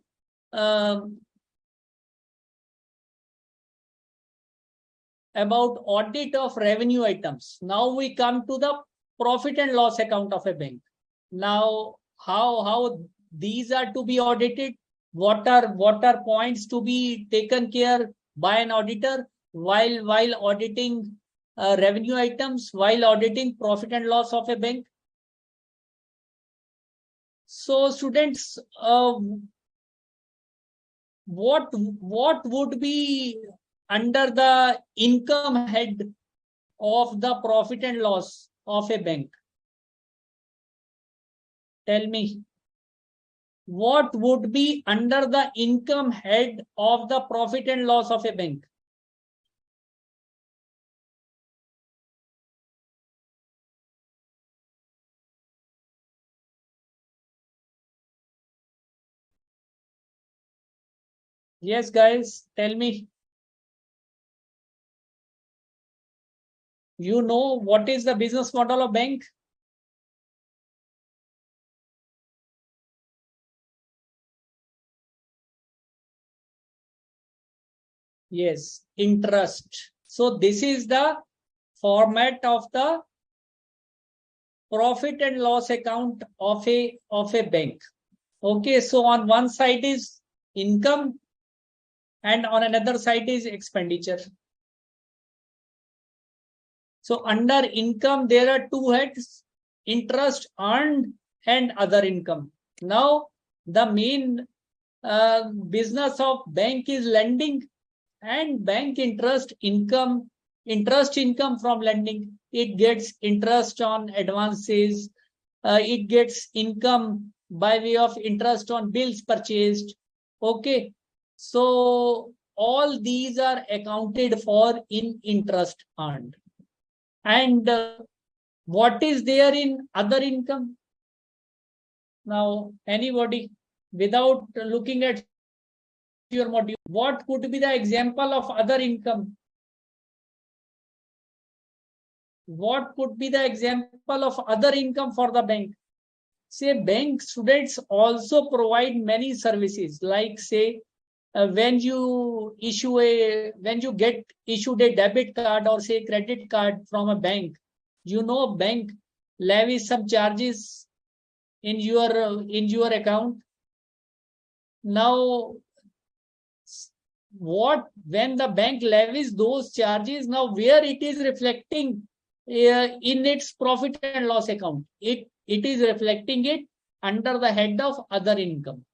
about audit of revenue items. Now we come to the profit and loss account of a bank. Now, how these are to be audited? What are points to be taken care by an auditor while auditing revenue items, while auditing profit and loss of a bank? So, students, what would be under the income head of the profit and loss of a bank? Tell me, what would be under the income head of the profit and loss of a bank? Yes, guys, tell me. You know what is the business model of bank? Yes, interest. So this is the format of the profit and loss account of a bank. Okay, so on one side is income and on another side is expenditure. So under income, there are two heads, interest earned and other income. Now, the main business of bank is lending and bank interest income from lending. It gets interest on advances. It gets income by way of interest on bills purchased. Okay. So all these are accounted for in interest earned. And what is there in other income? Now, anybody, without looking at your module, what could be the example of other income? What could be the example of other income for the bank? Say, bank students also provide many services, like say, when you get issued a debit card or say credit card from a bank, you know, bank levies some charges in your account. Now, when the bank levies those charges, now where it is reflecting in its profit and loss account, it is reflecting it under the head of other income.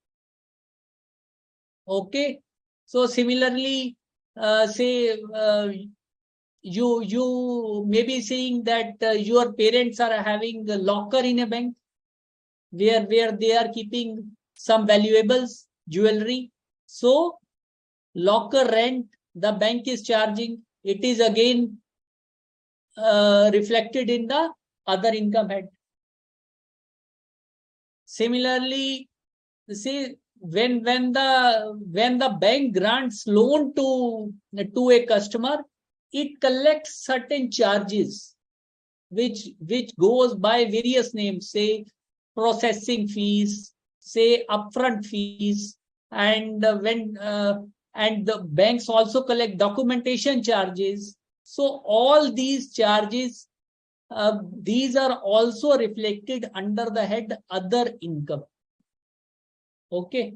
Okay, so similarly, say you may be saying that your parents are having a locker in a bank where they are keeping some valuables, jewelry. So locker rent the bank is charging, it is again reflected in the other income head. Similarly, see, when the bank grants loan to a customer, it collects certain charges which goes by various names, say processing fees, say upfront fees, and and the banks also collect documentation charges. So all these charges, these are also reflected under the head other income. Okay.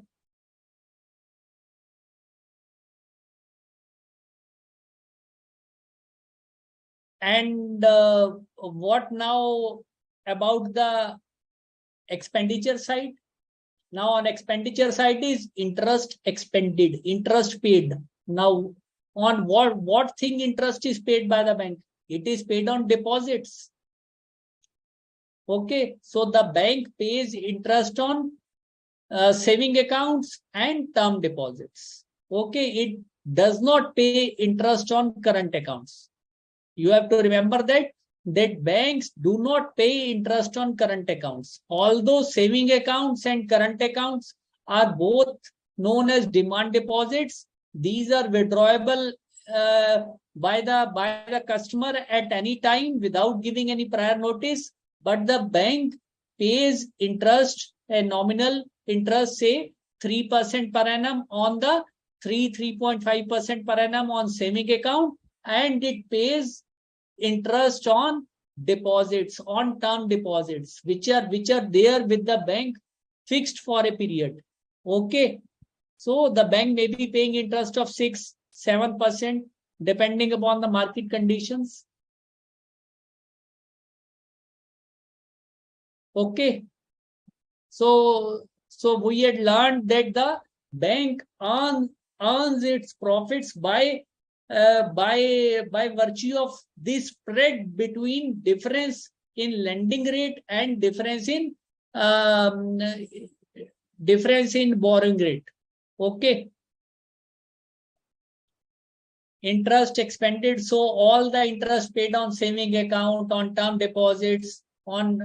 And what now about the expenditure side? Now on expenditure side is interest expended, interest paid. Now on what thing interest is paid by the bank? It is paid on deposits. Okay, so the bank pays interest on saving accounts and term deposits. Okay, does not pay interest on current accounts. You have to remember that banks do not pay interest on current accounts. Although saving accounts and current accounts are both known as demand deposits, these are withdrawable by the customer at any time without giving any prior notice. But the bank pays interest, a nominal interest, say 3% per annum on the 3.5% per annum on saving account, and it pays interest on deposits, on term deposits, which are there with the bank fixed for a period. Okay. So the bank may be paying interest of 6-7% depending upon the market conditions. Okay. So we had learned that the bank earns its profits by virtue of this spread between difference in lending rate and difference in borrowing rate. Okay. Interest expended, so all the interest paid on saving account, on term deposits, on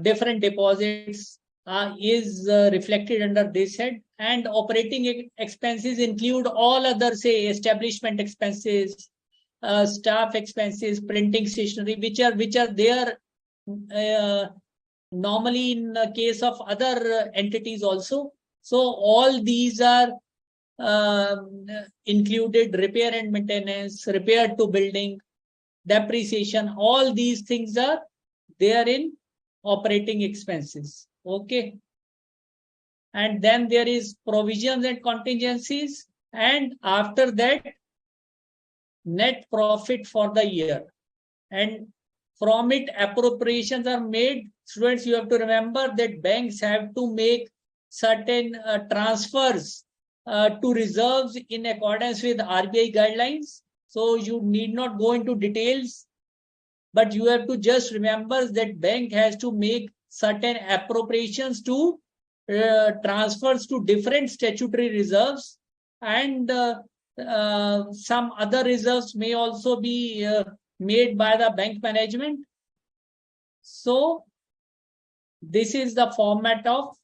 different deposits is reflected under this head. And operating expenses include all other, say, establishment expenses, staff expenses, printing stationery, which are there normally in the case of other entities also. So all these are included. Repair and maintenance, repair to building, depreciation, all these things are there in operating expenses. Okay. And then there is provisions and contingencies, and after that net profit for the year, and from it appropriations are made. Students, you have to remember that banks have to make certain transfers to reserves in accordance with RBI guidelines. So you need not go into details, but you have to just remember that bank has to make certain appropriations to transfers to different statutory reserves, and some other reserves may also be made by the bank management. So this is the format of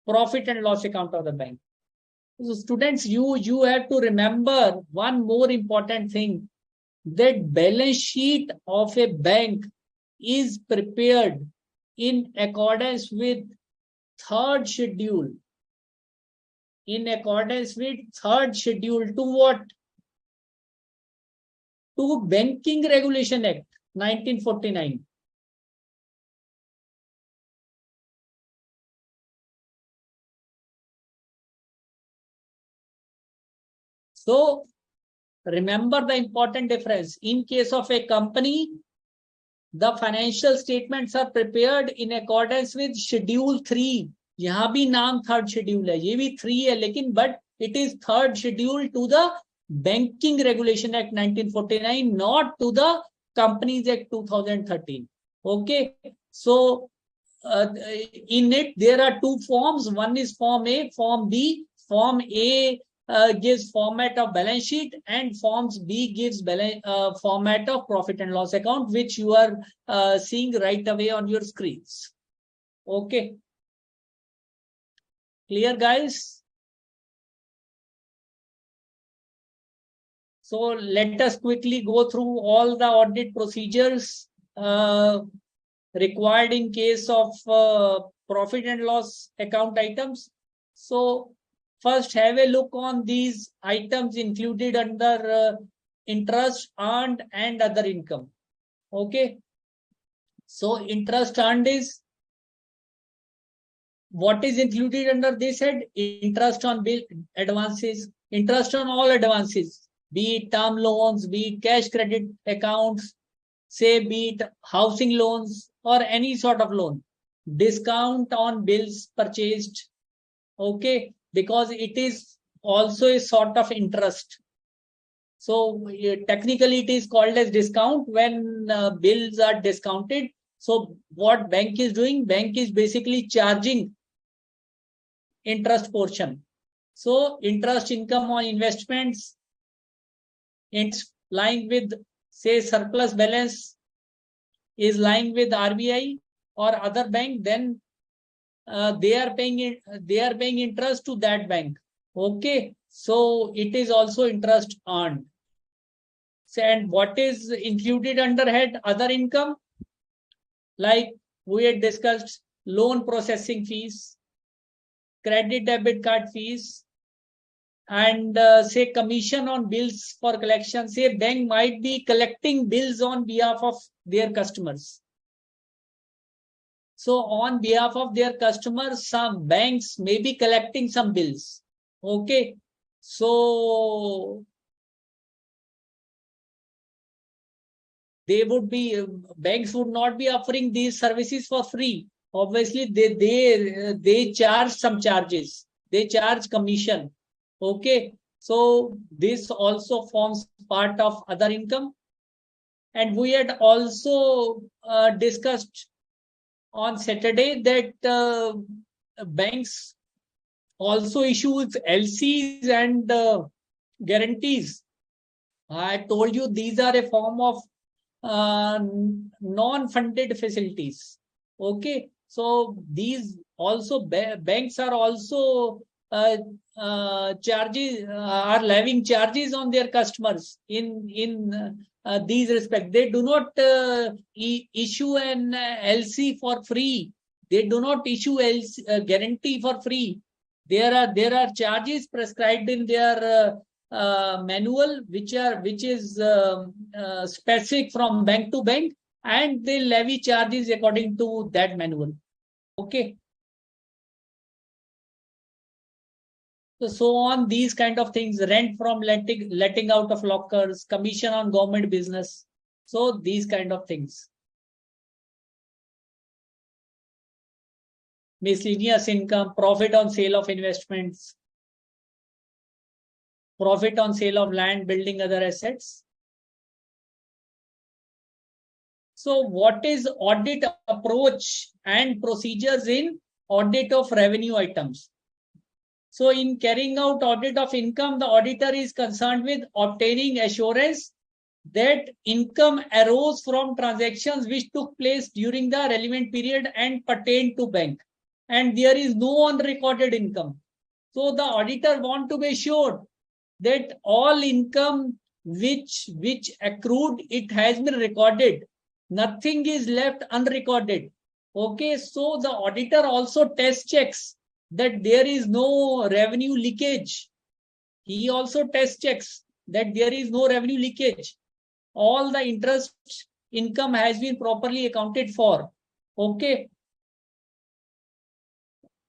profit and loss account of the bank. So students, you have to remember one more important thing, that balance sheet of a bank is prepared in accordance with third schedule. In accordance with third schedule to what? To Banking Regulation Act 1949. So remember the important difference. In case of a company, the financial statements are prepared in accordance with Schedule 3. यहाँ भी नाम third schedule है, ये भी 3 है, लेकिन but it is third schedule to the Banking Regulation Act 1949, not to the Companies Act 2013. Okay, so in it there are two forms. One is Form A, Form B. Form A gives format of balance sheet, and Forms B gives format of profit and loss account, which you are seeing right away on your screens. Okay. Clear, guys? So let us quickly go through all the audit procedures required in case of profit and loss account items. So first, have a look on these items included under interest earned and other income. Okay. So interest earned is what is included under this head? Interest on bill advances, interest on all advances, be it term loans, be it cash credit accounts, say be it housing loans or any sort of loan. Discount on bills purchased. Okay, because it is also a sort of interest. So technically it is called as discount when bills are discounted. So what bank is doing? Bank is basically charging interest portion. So interest income on investments, it's lying with, say, surplus balance is lying with RBI or other bank, then they are paying interest to that bank. Okay, so it is also interest earned. So, and what is included under head other income? Like we had discussed, loan processing fees, credit debit card fees, and say commission on bills for collection. Say bank might be collecting bills on behalf of their customers. So on behalf of their customers, some banks may be collecting some bills. Okay, so they would be, banks would not be offering these services for free. Obviously, they charge some charges. They charge commission. Okay, so this also forms part of other income. And we had also discussed on Saturday that banks also issues LCs and guarantees. I told you these are a form of non-funded facilities. Okay, so these also banks are also charges are levying charges on their customers in these respects. They do not issue an LC for free. They do not issue LC, guarantee for free. There are charges prescribed in their manual, which is specific from bank to bank, and they levy charges according to that manual. Okay. So on these kind of things, rent from letting out of lockers, commission on government business. So these kind of things. Miscellaneous income, profit on sale of investments, profit on sale of land, building, other assets. So what is audit approach and procedures in audit of revenue items? So in carrying out audit of income, the auditor is concerned with obtaining assurance that income arose from transactions which took place during the relevant period and pertain to bank, and there is no unrecorded income. So the auditor want to be sure that all income which accrued, it has been recorded. Nothing is left unrecorded. Okay, so the auditor also test checks that there is no revenue leakage. He also test checks that there is no revenue leakage. All the interest income has been properly accounted for. Okay.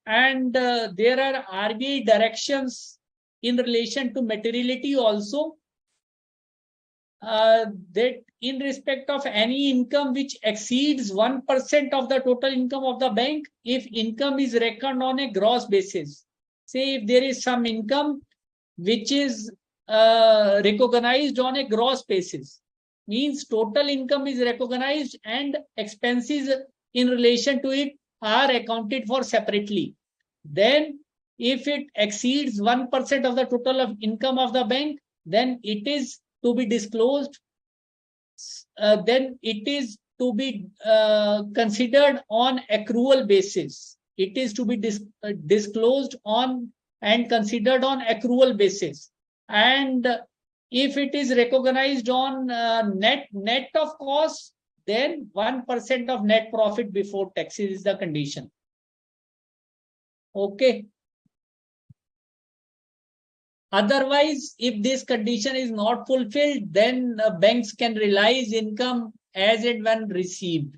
And there are RBI directions in relation to materiality also. That in respect of any income which exceeds 1% of the total income of the bank, if income is reckoned on a gross basis. Say if there is some income which is recognized on a gross basis, means total income is recognized and expenses in relation to it are accounted for separately. Then if it exceeds 1% of the total of income of the bank, then it is to be disclosed. Then it is to be considered on accrual basis. It is to be disclosed on and considered on accrual basis. And if it is recognized on net of cost, then 1% of net profit before taxes is the condition. Okay. Otherwise, if this condition is not fulfilled, then banks can realize income as and when received.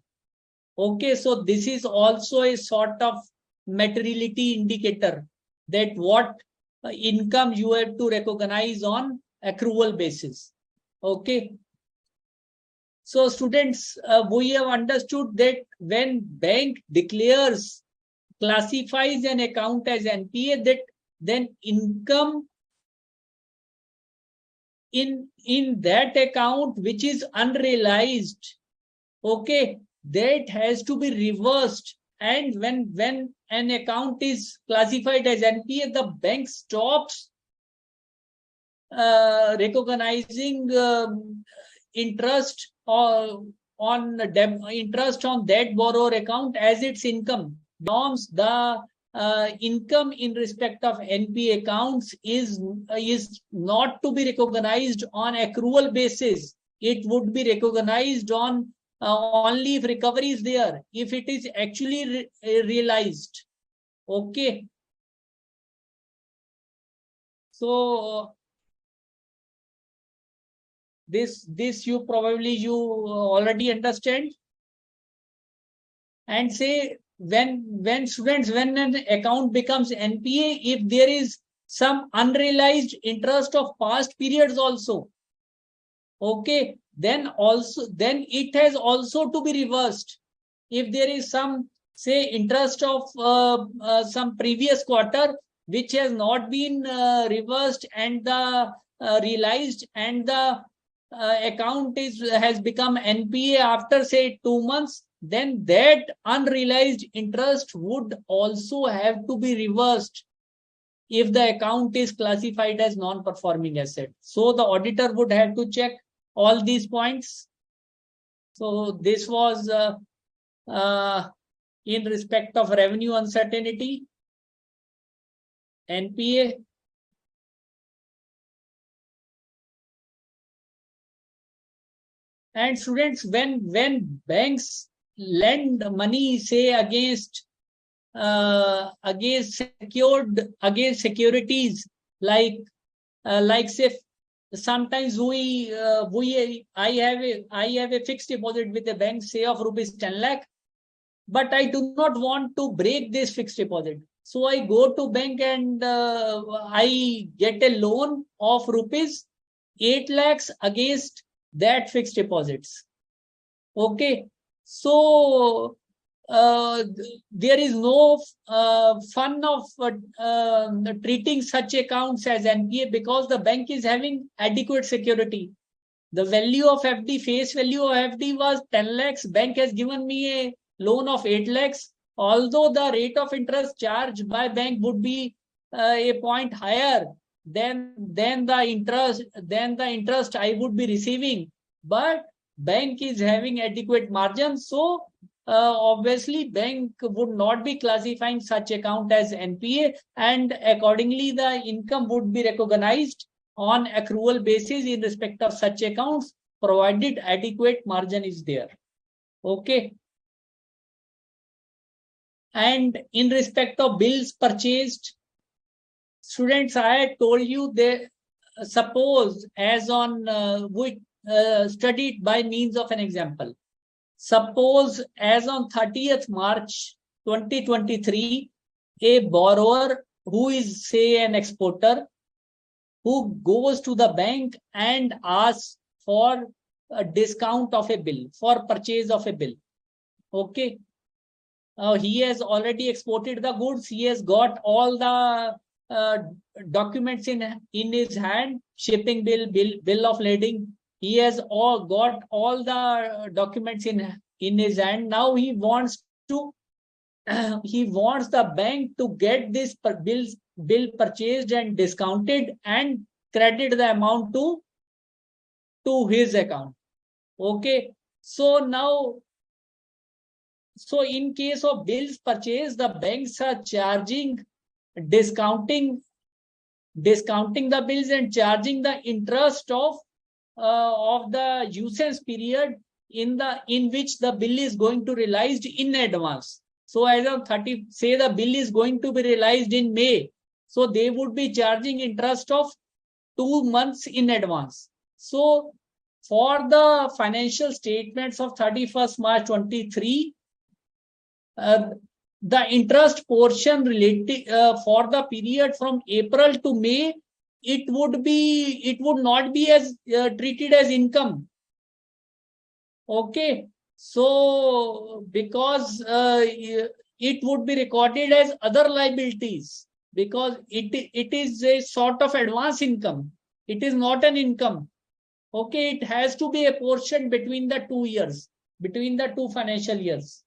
Okay, so this is also a sort of materiality indicator that what income you have to recognize on accrual basis. Okay. So students, we have understood that when bank declares, classifies an account as NPA, that then income in that account which is unrealized, okay, that has to be reversed and when an account is classified as NPA, the bank stops recognizing interest or interest on that borrower account as its income. Norms, the income in respect of NPA accounts is not to be recognized on accrual basis. It would be recognized on only if recovery is there, if it is actually realized. Okay. So this you already understand. And say when students, when an account becomes NPA, if there is some unrealized interest of past periods also, okay, then it has also to be reversed. If there is some, say, interest of some previous quarter which has not been reversed and the realized, and the account has become NPA after, say, 2 months, then that unrealized interest would also have to be reversed if the account is classified as non-performing asset. So the auditor would have to check all these points. So this was in respect of revenue uncertainty, NPA. And students, when banks lend money, say, against securities, like say, sometimes I have a fixed deposit with a bank, say, of rupees 10 lakh, but I do not want to break this fixed deposit. So I go to bank and I get a loan of rupees 8 lakhs against that fixed deposits. Okay. So there is no fun of treating such accounts as NPA, because the bank is having adequate security. The value of FD, face value of FD was 10 lakhs. Bank has given me a loan of 8 lakhs. Although the rate of interest charged by bank would be a point higher than the interest I would be receiving, but bank is having adequate margin. So obviously bank would not be classifying such account as NPA, and accordingly the income would be recognized on accrual basis in respect of such accounts, provided adequate margin is there. Okay. And in respect of bills purchased, students, I had told you, they suppose, as on we studied by means of an example. Suppose as on 30th March 2023, a borrower who is, say, an exporter, who goes to the bank and asks for a discount of a bill, for purchase of a bill. Okay. He has already exported the goods. He has got all the documents in his hand, shipping bill of lading. He has got all the documents in his hand. Now he wants to he wants the bank to get this bill purchased and discounted and credit the amount to his account. Okay. So now, so in case of bills purchase, the banks are charging, discounting the bills and charging the interest of the usage period in which the bill is going to be realized in advance. So as of 30, say the bill is going to be realized in May, so they would be charging interest of 2 months in advance. So for the financial statements of 31st March 23, the interest portion related for the period from April to May, it would not be as treated as income. Okay. So because it would be recorded as other liabilities, because it is a sort of advance income. It is not an income. Okay. It has to be a portion between the 2 years, between the 2 financial years.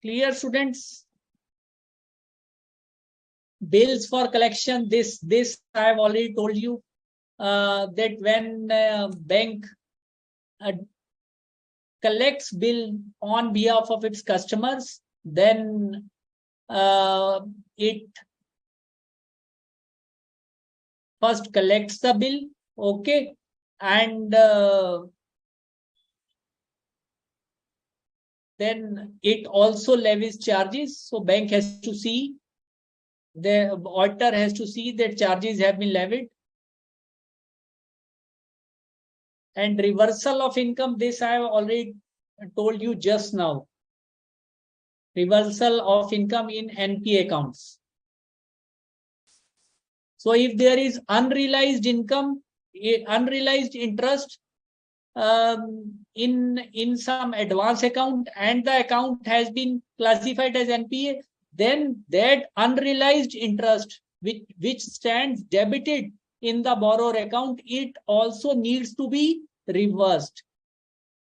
Clear, students? Bills for collection, this I have already told you that when bank collects bill on behalf of its customers, then it first collects the bill, okay, and then it also levies charges. So bank has to see, the auditor has to see that charges have been levied. And reversal of income, this I have already told you just now. Reversal of income in NPA accounts. So if there is unrealized income, unrealized interest in some advance account, and the account has been classified as NPA, then that unrealized interest which stands debited in the borrower account, it also needs to be reversed.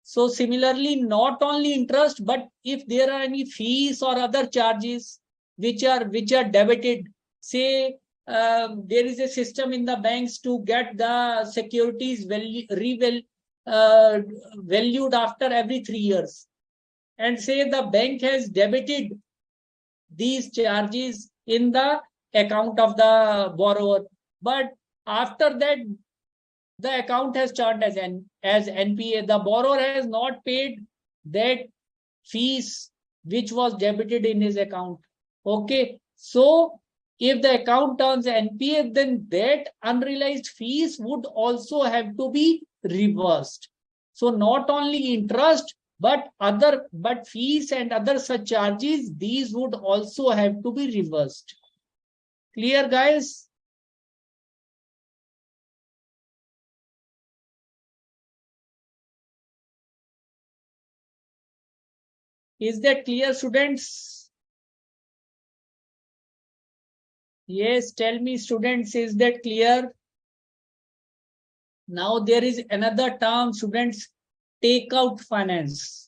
So similarly, not only interest, but if there are any fees or other charges which are debited, say there is a system in the banks to get the securities valued after every 3 years, and say the bank has debited these charges in the account of the borrower, but after that the account has turned as NPA. The borrower has not paid that fees which was debited in his account. Okay, so if the account turns NPA, then that unrealized fees would also have to be reversed. So not only interest, but fees and other such charges, these would also have to be reversed. Clear, guys? Is that clear, students? Yes, tell me, students, is that clear? Now there is another term, students, takeout finance.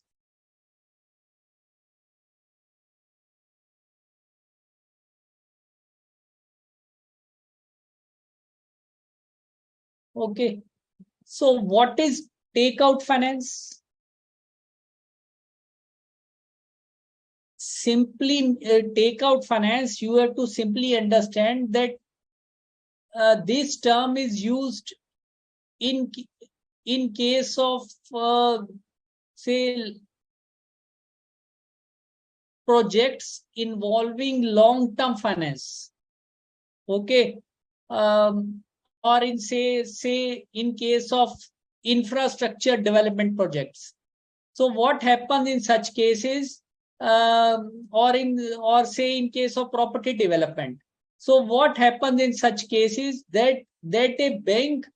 Okay, so what is takeout finance? Simply takeout finance, you have to simply understand that this term is used in case of say projects involving long-term finance. Okay, or in say in case of infrastructure development projects. So what happens in such cases, or say in case of property development? So what happens in such cases, that a bank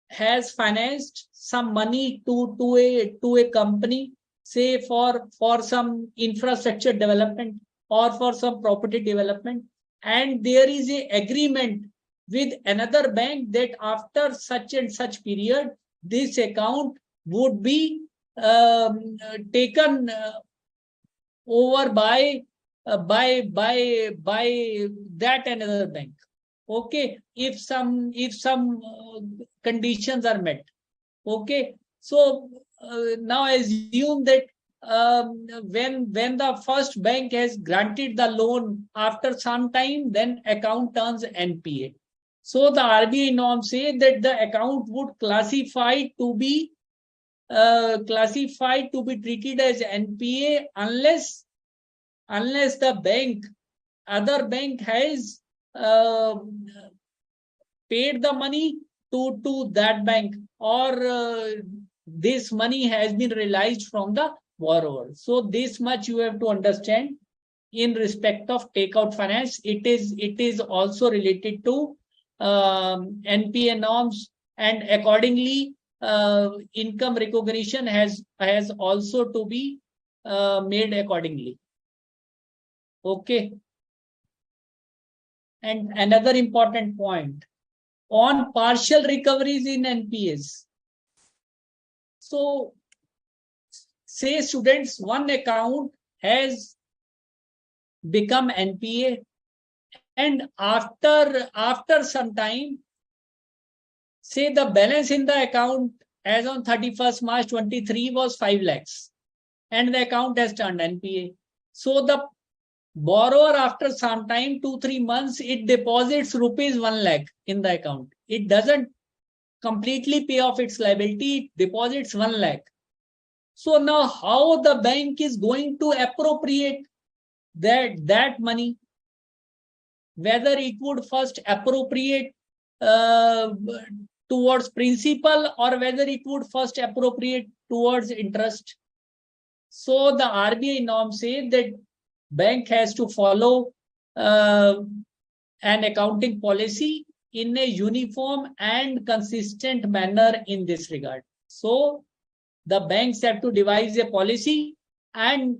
has financed some money to a company, say for some infrastructure development or for some property development, and there is a agreement with another bank that after such and such period, this account would be taken over by that another bank. Okay, if some conditions are met. Okay, so now assume that when the first bank has granted the loan, after some time, then account turns NPA. So the RBI norms say that the account would classify to be treated as NPA unless the other bank has paid the money to that bank, or this money has been realized from the borrower. So this much you have to understand in respect of takeout finance. It is also related to NPA norms, and accordingly income recognition has also to be made accordingly. Okay. And another important point on partial recoveries in NPAs. So say students, one account has become NPA, and after some time, say the balance in the account as on 31st March 23 was 5 lakhs, and the account has turned NPA. So the borrower, after some time, 2-3 months, it deposits rupees 1 lakh in the account. It doesn't completely pay off its liability, it deposits 1 lakh. So now how the bank is going to appropriate that money? Whether it would first appropriate towards principal, or whether it would first appropriate towards interest. So the RBI norm says that bank has to follow an accounting policy in a uniform and consistent manner in this regard. So the banks have to devise a policy, and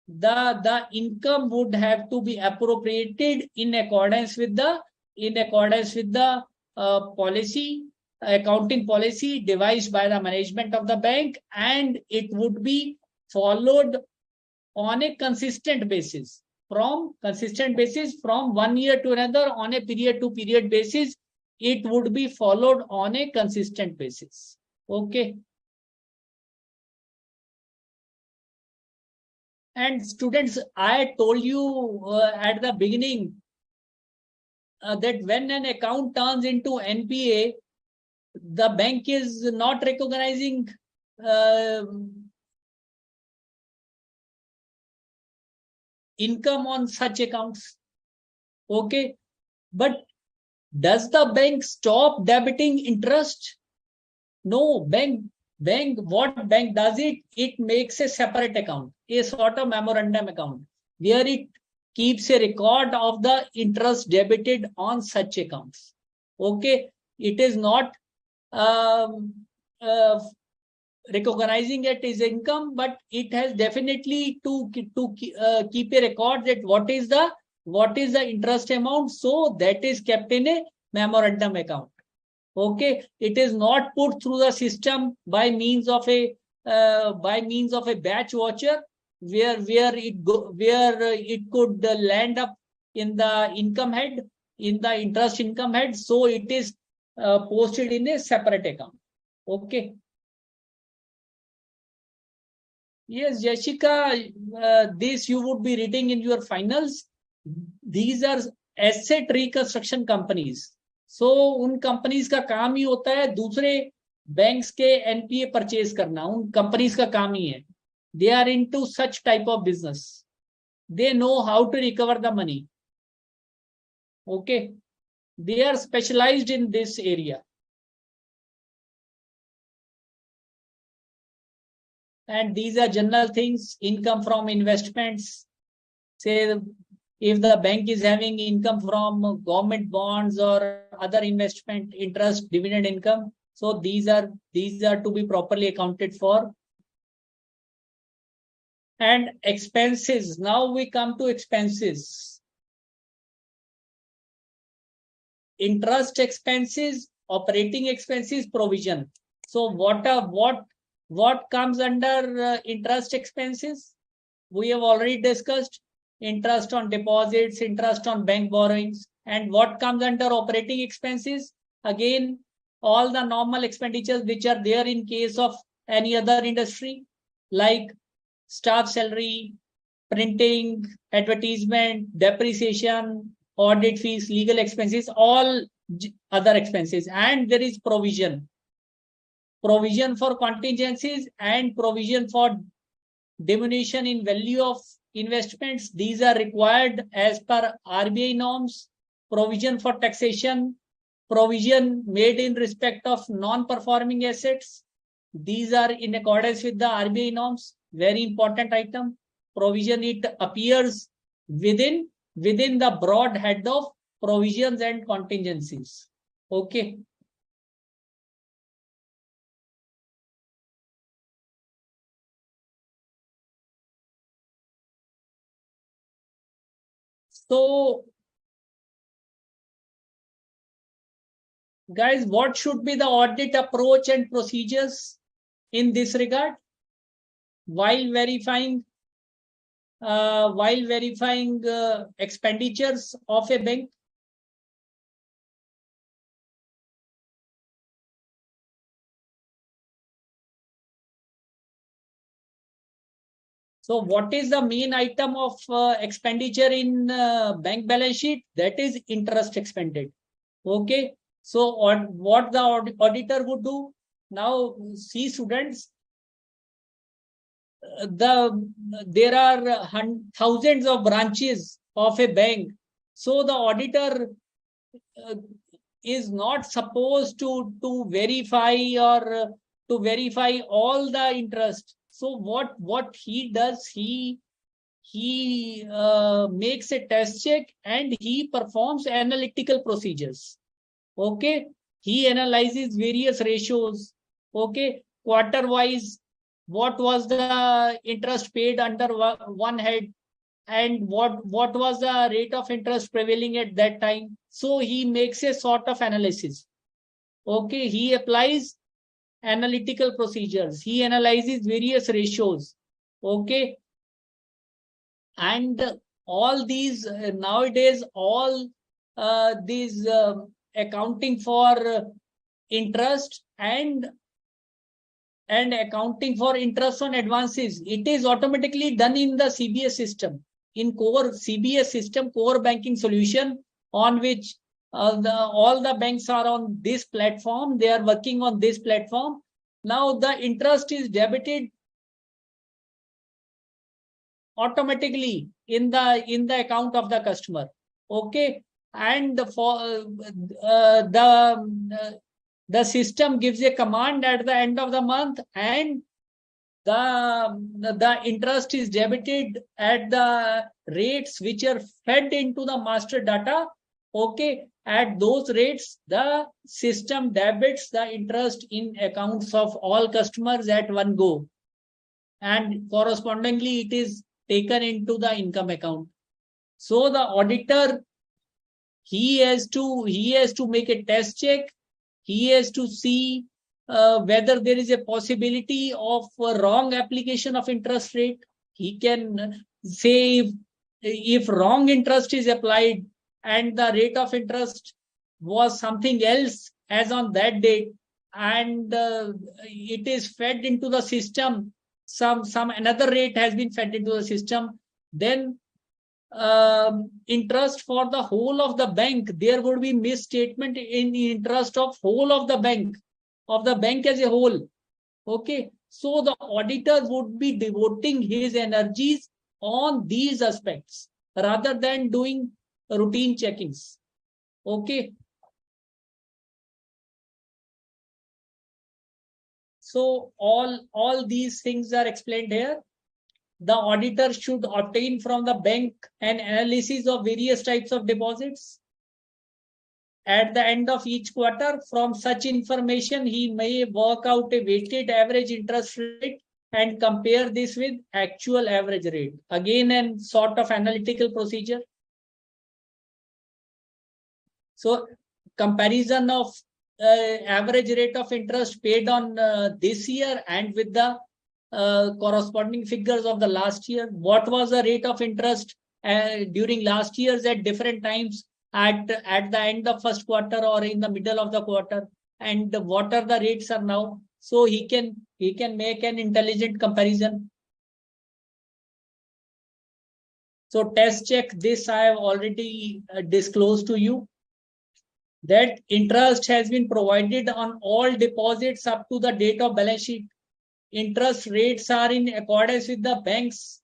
the income would have to be appropriated in accordance with the policy, accounting policy devised by the management of the bank, and it would be followed on a consistent basis from 1 year to another, on a period to period basis. It would be followed on a consistent basis. Okay. And students, I told you at the beginning that when an account turns into NPA, the bank is not recognizing income on such accounts. Okay. But does the bank stop debiting interest? No, what bank does it makes a separate account, a sort of memorandum account, where it keeps a record of the interest debited on such accounts. Okay, it is not recognizing it as income, but it has definitely to keep a record that what is the interest amount. So that is kept in a memorandum account. Okay, it is not put through the system by means of a batch voucher, where it could land up in the income head, in the interest income head. So it is posted in a separate account. Okay. Yes, Jessica, this you would be reading in your finals. These are asset reconstruction companies. So उन companies का काम ही होता है दूसरे banks के NPA purchase करना. उन companies का काम ही है. They are into such type of business. They know how to recover the money. Okay, they are specialized in this area. And these are general things: income from investments. Say if the bank is having income from government bonds or other investment, interest, dividend income, so these are to be properly accounted for. And expenses. Now we come to expenses. Interest expenses, operating expenses, provision. So what comes under interest expenses? We have already discussed interest on deposits, interest on bank borrowings. And what comes under operating expenses? Again, all the normal expenditures which are there in case of any other industry, like staff salary, printing, advertisement, depreciation, audit fees, legal expenses, all other expenses. And there is provision for contingencies and provision for diminution in value of investments. These are required as per RBI norms. Provision for taxation, provision made in respect of non-performing assets. These are in accordance with the RBI norms. Very important item. Provision, it appears within the broad head of provisions and contingencies. Okay. So, guys, what should be the audit approach and procedures in this regard? while verifying expenditures of a bank? So what is the main item of expenditure in bank balance sheet? That is interest expended. Okay. So what the auditor would do? Now, see students, there are thousands of branches of a bank. So the auditor is not supposed to verify or to verify all the interest. So what he does, he makes a test check and he performs analytical procedures. Okay, he analyzes various ratios. Okay, quarter wise, what was the interest paid under one head, and what was the rate of interest prevailing at that time. So he makes a sort of analysis. Okay, he applies analytical procedures, he analyzes various ratios. Okay, and all these nowadays, all these accounting for interest and accounting for interest on advances, it is automatically done in the CBS system, in core CBS system, core banking solution, on which all the banks are on this platform. They are working on this platform. Now the interest is debited automatically in the account of the customer. Okay, and for the system gives a command at the end of the month, and the interest is debited at the rates which are fed into the master data. Okay, at those rates, the system debits the interest in accounts of all customers at one go, and correspondingly it is taken into the income account. So the auditor, he has to make a test check. He has to see whether there is a possibility of a wrong application of interest rate. He can say if wrong interest is applied and the rate of interest was something else as on that date, and it is fed into the system, some another rate has been fed into the system, then interest for the whole of the bank, there would be misstatement in the interest of whole of the bank as a whole. Okay, so the auditor would be devoting his energies on these aspects rather than doing routine checkings. Okay, so all these things are explained here. The auditor should obtain from the bank an analysis of various types of deposits at the end of each quarter. From such information, he may work out a weighted average interest rate and compare this with actual average rate. Again, a sort of analytical procedure. So comparison of average rate of interest paid on this year and with the corresponding figures of the last year. What was the rate of interest during last years at different times, at the end of first quarter or in the middle of the quarter, and what are the rates are now? So he can make an intelligent comparison. So test check, this I have already disclosed to you, that interest has been provided on all deposits up to the date of balance sheet. Interest rates are in accordance with the bank's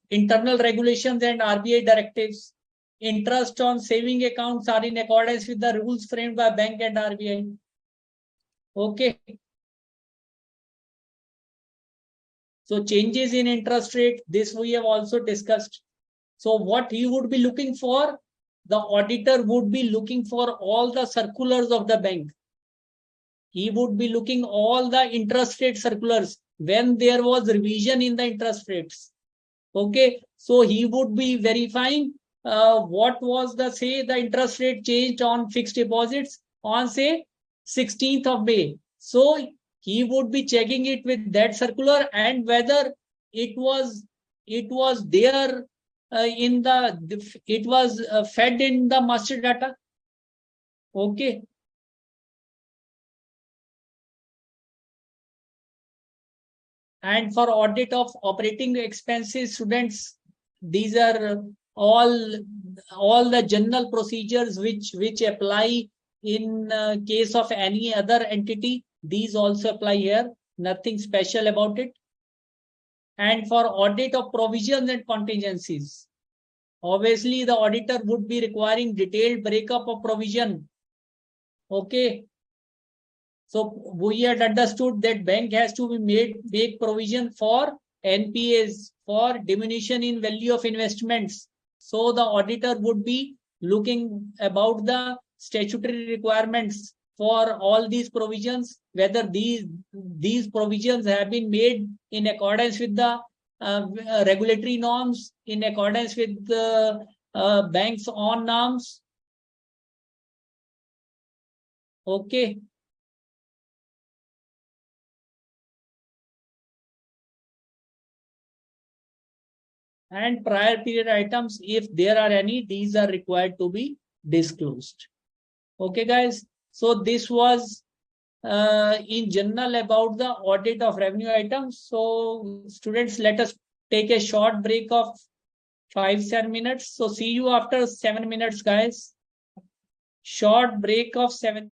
internal regulations and RBI directives. Interest on saving accounts are in accordance with the rules framed by bank and RBI. Okay. So changes in interest rate, this we have also discussed. So what he would be looking for? The auditor would be looking for all the circulars of the bank. He would be looking all the interest rate circulars when there was revision in the interest rates. Okay, so he would be verifying what was the interest rate changed on fixed deposits on say 16th of May. So he would be checking it with that circular and whether it was there in the it was fed in the master data. Okay. And for audit of operating expenses, students, these are all the general procedures which apply in case of any other entity. These also apply here. Nothing special about it. And for audit of provisions and contingencies, obviously the auditor would be requiring detailed breakup of provision. Okay. So we had understood that bank has to be make provision for NPAs, for diminution in value of investments. So the auditor would be looking about the statutory requirements for all these provisions, whether these provisions have been made in accordance with the regulatory norms, in accordance with the bank's own norms. Okay. And prior period items, if there are any, these are required to be disclosed. Okay, guys. So this was in general about the audit of revenue items. So students, let us take a short break of 5-7 minutes. So see you after 7 minutes, guys. Short break of 7.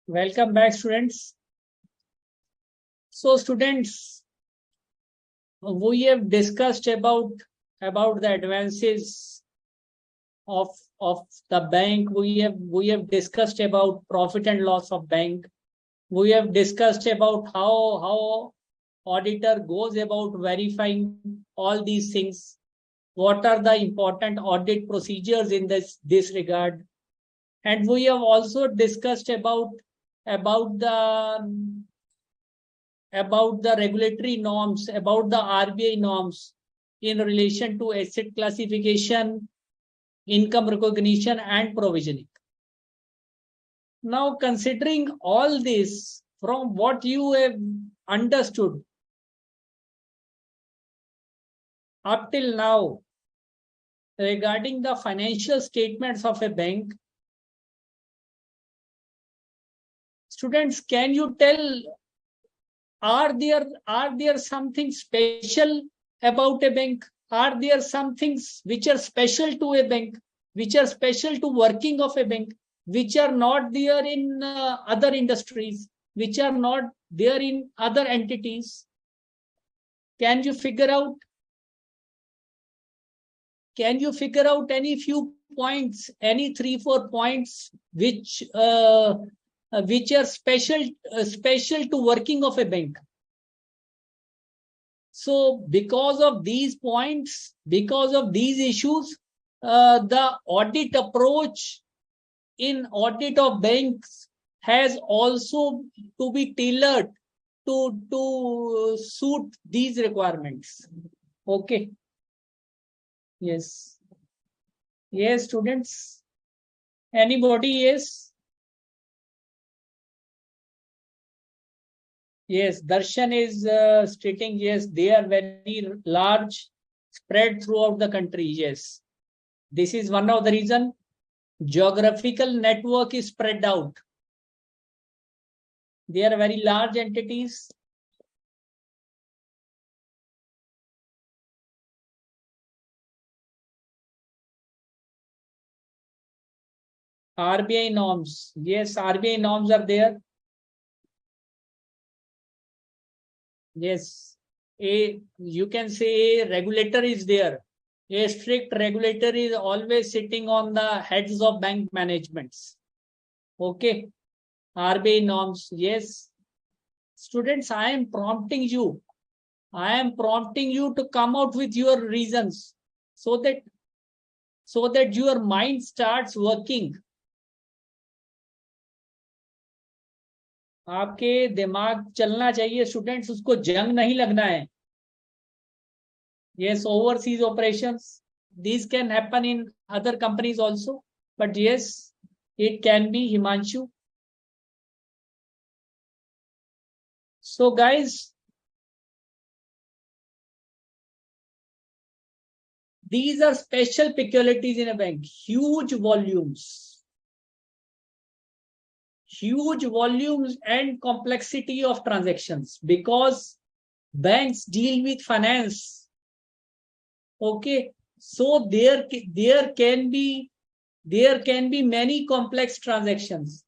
Welcome back, students. So, students, we have discussed about the advances of the bank. We have discussed about profit and loss of bank. We have discussed about how auditor goes about verifying all these things. What are the important audit procedures in this regard? And we have also discussed about the regulatory norms, about the RBI norms in relation to asset classification, income recognition, and provisioning. Now, considering all this, from what you have understood up till now regarding the financial statements of a bank, students, can you tell, are there something special about a bank? Are there some things which are special to a bank, which are special to working of a bank, which are not there in other industries, which are not there in other entities? Can you figure out? Can you figure out any few points, any 3-4 points which are special to working of a bank? So because of these points, because of these issues, the audit approach in audit of banks has also to be tailored to suit these requirements. Okay. Yes. Yes, students. Anybody? Yes. Yes, Darshan is stating, yes, they are very large, spread throughout the country. Yes, this is one of the reason. Geographical network is spread out. They are very large entities. RBI norms. Yes, RBI norms are there. Yes, you can say a regulator is there. A strict regulator is always sitting on the heads of bank managements. Okay, RBI norms. Yes, students, I am prompting you. I am prompting you to come out with your reasons so that your mind starts working. आपके दिमाग चलना चाहिए students, उसको जंग नहीं लगना है. Yes, overseas operations, these can happen in other companies also, but yes, it can be, Himanshu. So guys, these are special peculiarities in a bank. Huge volumes and complexity of transactions, because banks deal with finance. Okay, so there can be many complex transactions.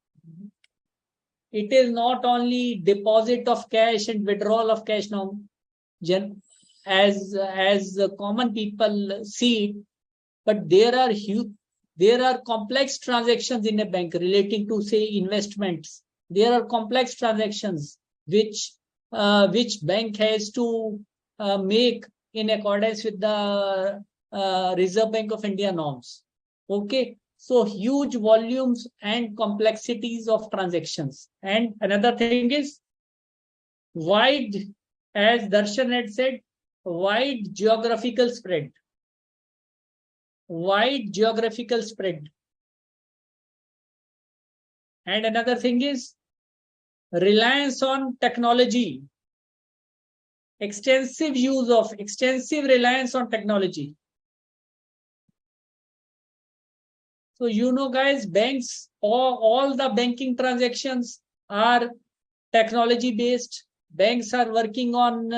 It is not only deposit of cash and withdrawal of cash now, as common people see it, but there are complex transactions in a bank relating to, say, investments. There are complex transactions which bank has to make in accordance with the Reserve Bank of India norms. Okay, so huge volumes and complexities of transactions. And another thing is wide, as Darshan had said, wide geographical spread. Wide geographical spread. And another thing is reliance on technology. Extensive reliance on technology. So, you know, guys, banks, all the banking transactions are technology based. Banks are working on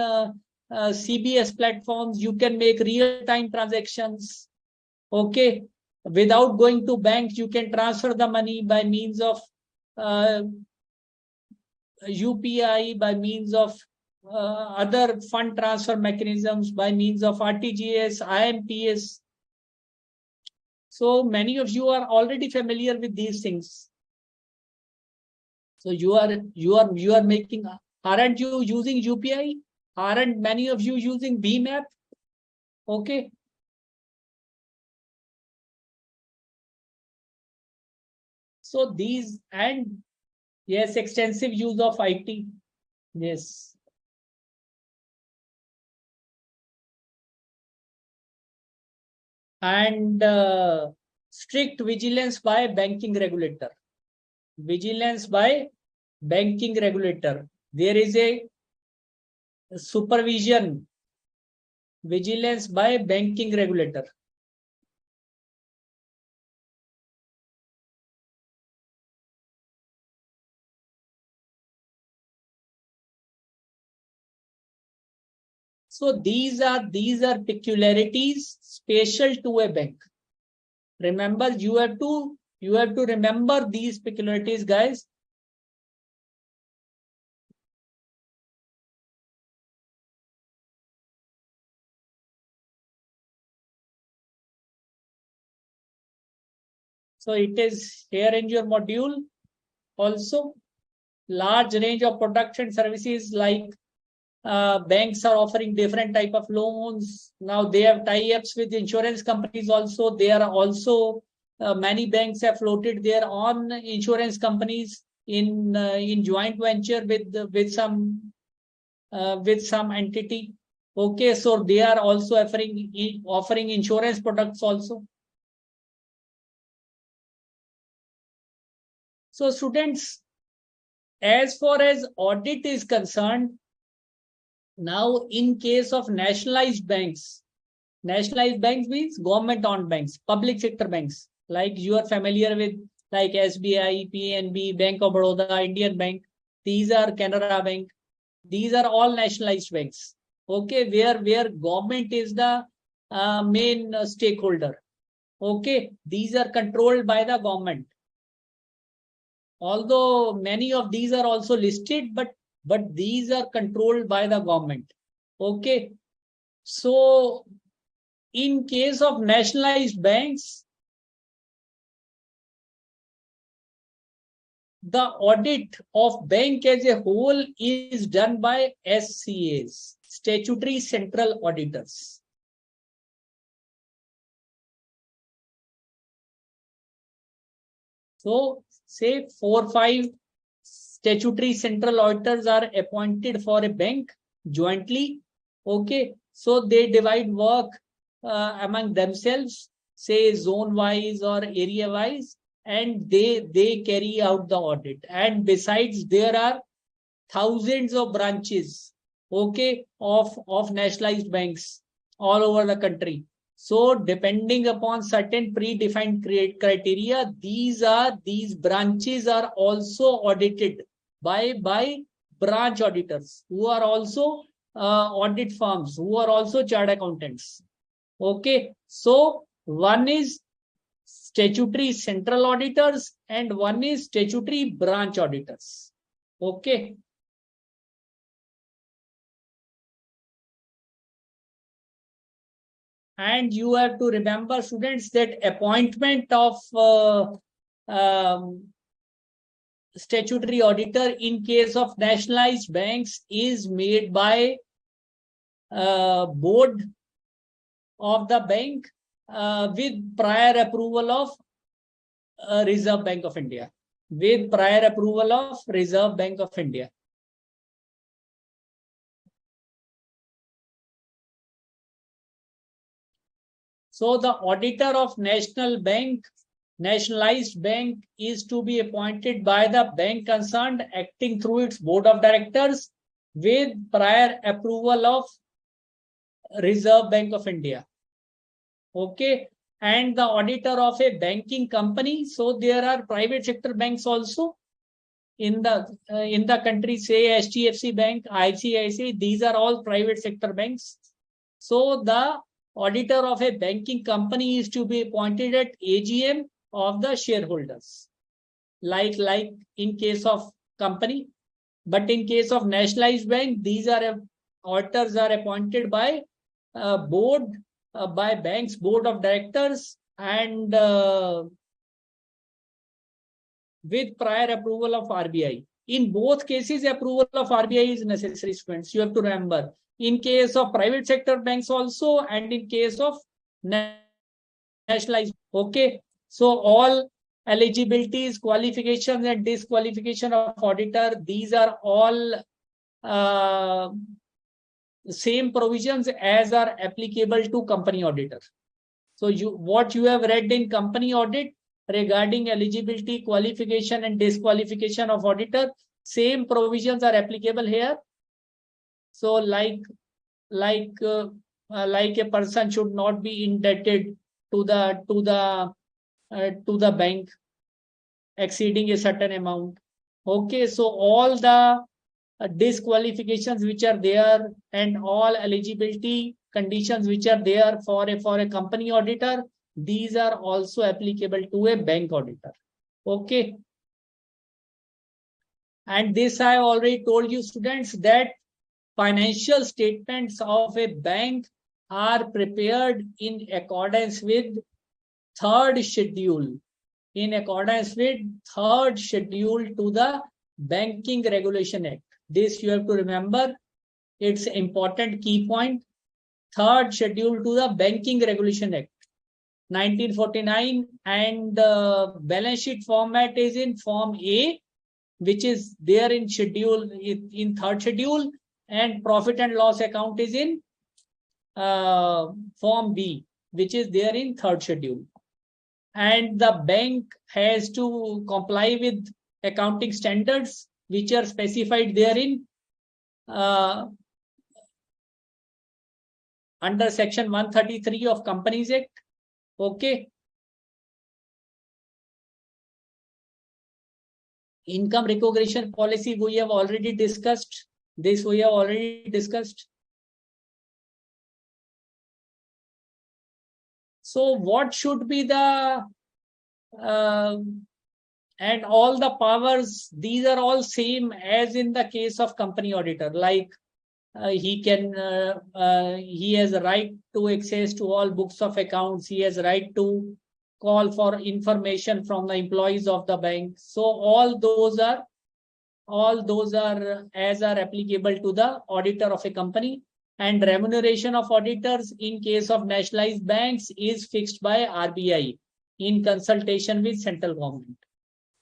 CBS platforms. You can make real-time transactions. Okay, without going to banks, you can transfer the money by means of UPI, by means of other fund transfer mechanisms, by means of RTGS, IMPS. So many of you are already familiar with these things. So you are making, aren't you using UPI? Aren't many of you using BMAP? Okay. So these, and yes, extensive use of IT. Yes. And strict vigilance by banking regulator. Vigilance by banking regulator. There is a supervision, vigilance by banking regulator. So these are peculiarities special to a bank. Remember, you have to remember these peculiarities, guys. So it is here in your module also. Large range of products and services, like banks are offering different type of loans. Now they have tie-ups with insurance companies also. They are also, many banks have floated their own insurance companies in joint venture with some entity. Okay, so they are also offering insurance products also. So students, as far as audit is concerned, now in case of nationalized banks means government-owned banks, public sector banks, like you are familiar with, like SBI, PNB, Bank of Baroda, Indian Bank. These are Canara Bank. These are all nationalized banks. Okay, where government is the main stakeholder. Okay, these are controlled by the government. Although many of these are also listed, but these are controlled by the government. Okay, so in case of nationalized banks, the audit of bank as a whole is done by SCAs, statutory central auditors. So say 4-5 statutory central auditors are appointed for a bank jointly. Okay, so they divide work among themselves, say zone wise or area wise, and they carry out the audit. And besides, there are thousands of branches, okay, of nationalized banks all over the country. So depending upon certain predefined criteria, these branches are also audited by branch auditors, who are also audit firms, who are also chartered accountants. Okay, so one is statutory central auditors and one is statutory branch auditors. Okay. And you have to remember, students, that appointment of statutory auditor in case of nationalized banks is made by board of the bank with prior approval of Reserve Bank of India. With prior approval of Reserve Bank of India. So the auditor of nationalized bank is to be appointed by the bank concerned, acting through its board of directors with prior approval of Reserve Bank of India. Okay, and the auditor of a banking company. So there are private sector banks also in the country, say HDFC Bank, ICICI. These are all private sector banks. So the auditor of a banking company is to be appointed at AGM of the shareholders. Like in case of company, But in case of nationalized bank, these are auditors are appointed by board, by bank's board of directors, and with prior approval of RBI. In both cases, approval of RBI is necessary, students. You have to remember. In case of private sector banks also, and in case of nationalized. Okay. So all eligibilities, qualifications, and disqualification of auditor, these are all same provisions as are applicable to company auditor. So what you have read in company audit regarding eligibility, qualification, and disqualification of auditor, same provisions are applicable here. So like a person should not be indebted to the bank exceeding a certain amount. Okay, so all the disqualifications which are there and all eligibility conditions which are there for a company auditor, these are also applicable to a bank auditor. Okay. And this I already told you, students, that financial statements of a bank are prepared in accordance with third schedule. In accordance with third schedule to the Banking Regulation Act. This you have to remember. It's an important key point. Third schedule to the Banking Regulation Act 1949, and the balance sheet format is in Form A, which is there in schedule in third schedule, and profit and loss account is in Form B, which is there in third schedule. And the bank has to comply with accounting standards which are specified therein under section 133 of Companies Act. Okay. Income recognition policy we have already discussed. This we have already discussed. So what should be the and all the powers, these are all same as in the case of company auditor. Like he has a right to access to all books of accounts. He has a right to call for information from the employees of the bank. So all those are as are applicable to the auditor of a company. And remuneration of auditors in case of nationalized banks is fixed by RBI in consultation with central government.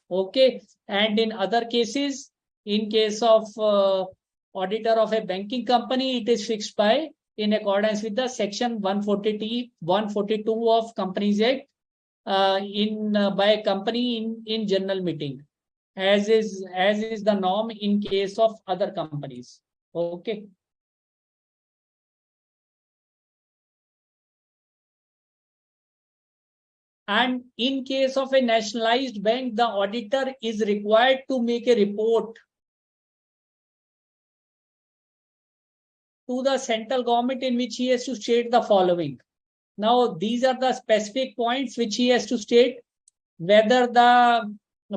Okay. And in other cases, in case of auditor of a banking company, it is fixed by in accordance with the section 142 of Companies Act by a company in general meeting, as is the norm in case of other companies. Okay. And in case of a nationalized bank, the auditor is required to make a report to the central government in which he has to state the following. Now, these are the specific points which he has to state: whether the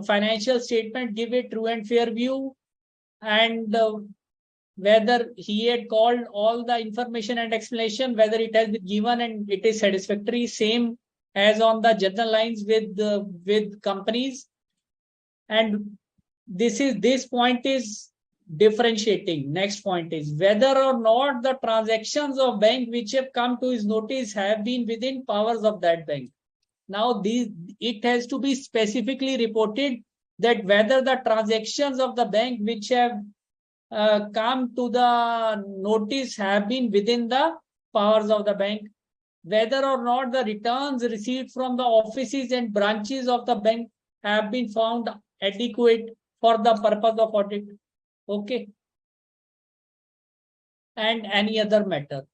financial statement give a true and fair view, and whether he had called all the information and explanation, whether it has been given and it is satisfactory, same as on the general lines with companies. And this point is differentiating. Next point is whether or not the transactions of bank which have come to his notice have been within powers of that bank. Now it has to be specifically reported that whether the transactions of the bank which have come to the notice have been within the powers of the bank, whether or not the returns received from the offices and branches of the bank have been found adequate for the purpose of audit. Okay. And any other matter.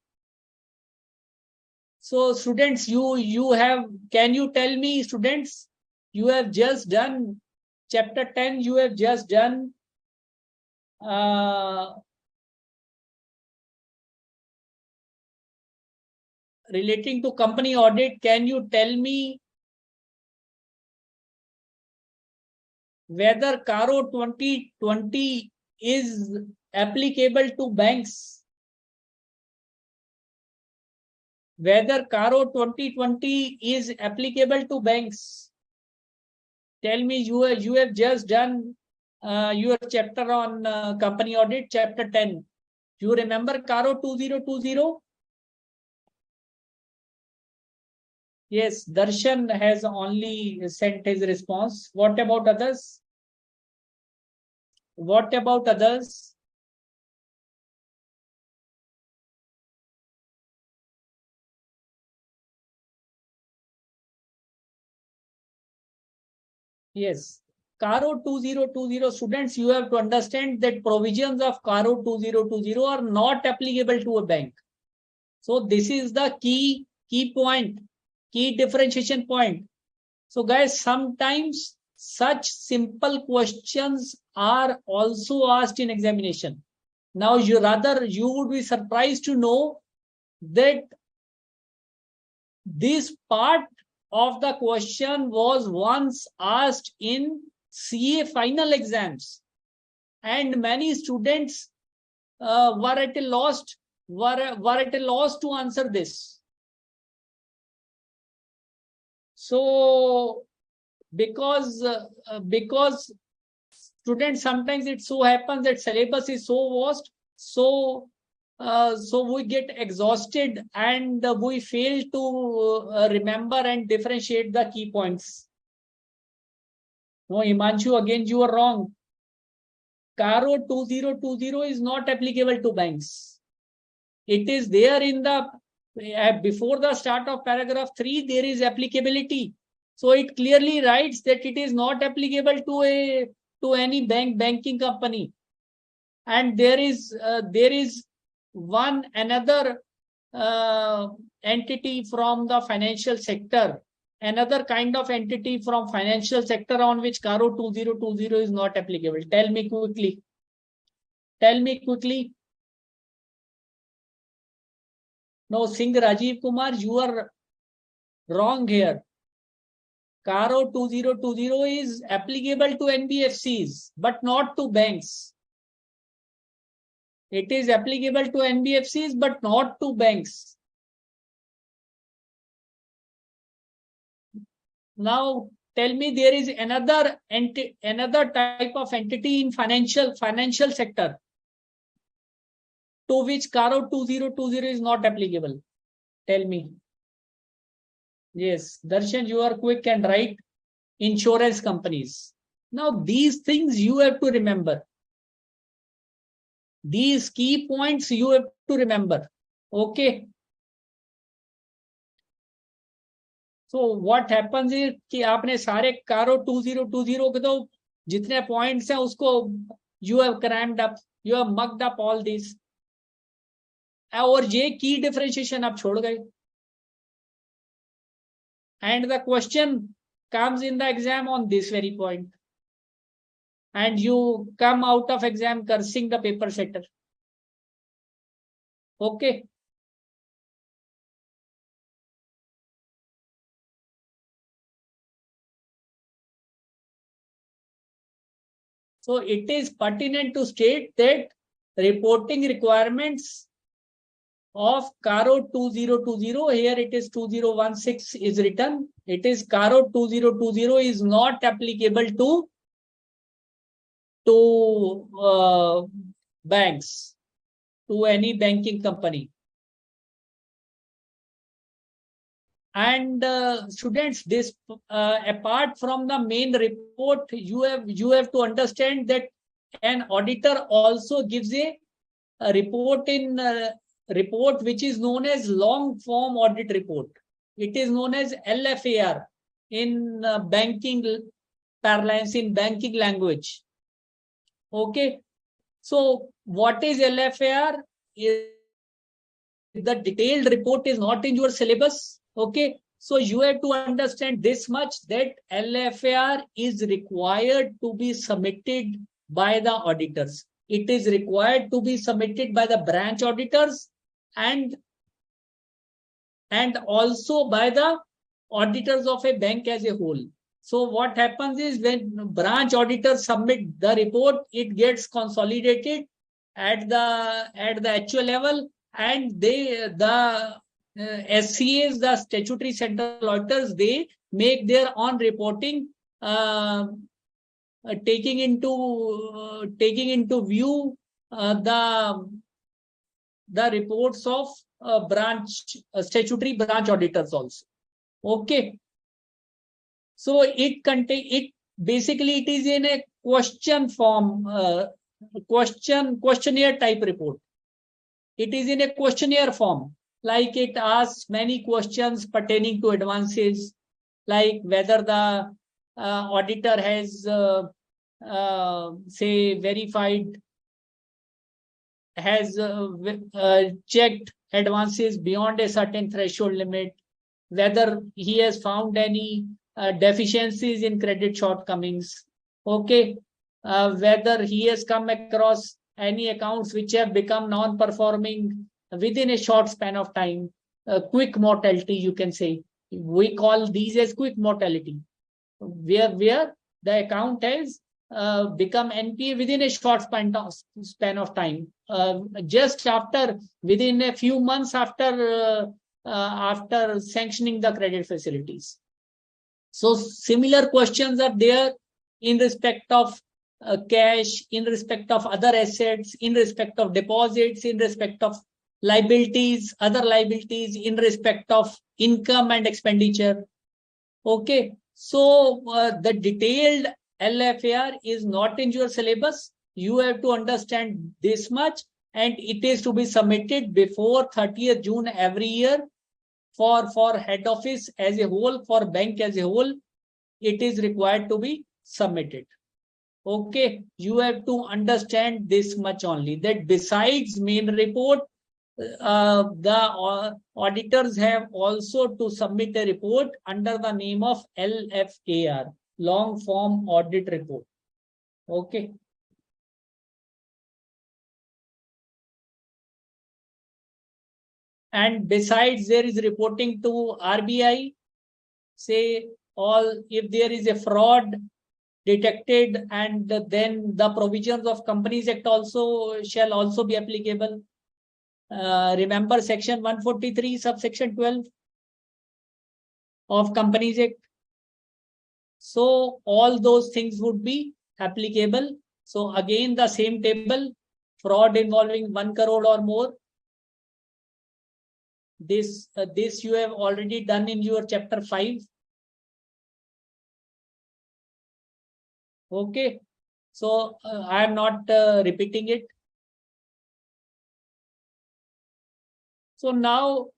So students, can you tell me, students, you have just done chapter 10, you have just done relating to company audit. Can you tell me whether CARO 2020 is applicable to banks? Whether Caro 2020 is applicable to banks? Tell me, you have just done your chapter on company audit, chapter 10. You remember Caro 2020? Yes, Darshan has only sent his response. What about others? What about others? Yes. Caro 2020 students, you have to understand that provisions of Caro 2020 are not applicable to a bank. So this is the key point, key differentiation point. So guys, sometimes such simple questions are also asked in examination. Now you would be surprised to know that this part of the question was once asked in CA final exams, and many students were at a loss to answer this. So because students, sometimes it so happens that syllabus is so vast, so we get exhausted and we fail to remember and differentiate the key points. No, Himanshu, again you are wrong. Caro 2020 is not applicable to banks. It is there in the before the start of paragraph 3, there is applicability. So it clearly writes that it is not applicable to any banking company. And there is one another entity from the financial sector, another kind of entity from financial sector on which Caro 2020 is not applicable. Tell me quickly. Tell me quickly. No, Singh Rajiv Kumar, you are wrong here. Caro 2020 is applicable to NBFCs, but not to banks. It is applicable to NBFCs, but not to banks. Now, tell me, there is another type of entity in financial sector to which Caro 2020 is not applicable. Tell me. Yes, Darshan, you are quick and right. Insurance companies. Now, these things you have to remember. These key points you have to remember. Okay. So what happens is कि आपने सारे Caro 2020 के तो जितने points हैं उसको you have crammed up, you have mucked up all these. और ये key differentiation आप छोड़ गए. And the question comes in the exam on this very point. And you come out of exam cursing the paper setter. Okay. So it is pertinent to state that reporting requirements of Caro 2020, here it is 2016 is written. It is Caro 2020 is not applicable to banks, to any banking company. And students, this apart from the main report, you have to understand that an auditor also gives a report in report which is known as long form audit report. It is known as LFAR in banking parlance, in banking language. Okay. So what is LFAR? The detailed report is not in your syllabus. Okay. So you have to understand this much, that LFAR is required to be submitted by the auditors. It is required to be submitted by the branch auditors and also by the auditors of a bank as a whole. So what happens is when branch auditors submit the report, it gets consolidated at the actual level, and the SCAs, the statutory central auditors, they make their own reporting, taking into view the reports of statutory branch auditors also. Okay. So basically it is in a question form, questionnaire type report. It is in a questionnaire form, like it asks many questions pertaining to advances, like whether the auditor has say verified, has checked advances beyond a certain threshold limit, whether he has found any deficiencies in credit shortcomings, okay, whether he has come across any accounts which have become non-performing within a short span of time, quick mortality, you can say. We call these as quick mortality, where the account has become NPA within a short span of time, just within a few months after sanctioning the credit facilities. So similar questions are there in respect of cash, in respect of other assets, in respect of deposits, in respect of liabilities, other liabilities, in respect of income and expenditure. Okay, so the detailed LFAR is not in your syllabus. You have to understand this much, and it is to be submitted before 30th June every year. For head office as a whole, for bank as a whole, it is required to be submitted. Okay, you have to understand this much only, that besides main report, the auditors have also to submit a report under the name of LFAR, long form audit report. Okay. And besides, there is reporting to RBI, say if there is a fraud detected, and then the provisions of Companies Act shall also be applicable. Remember section 143 subsection 12 of Companies Act. So all those things would be applicable. So again, the same table, fraud involving 1 crore or more. This you have already done in your chapter 5. Okay, so I am not repeating it. So now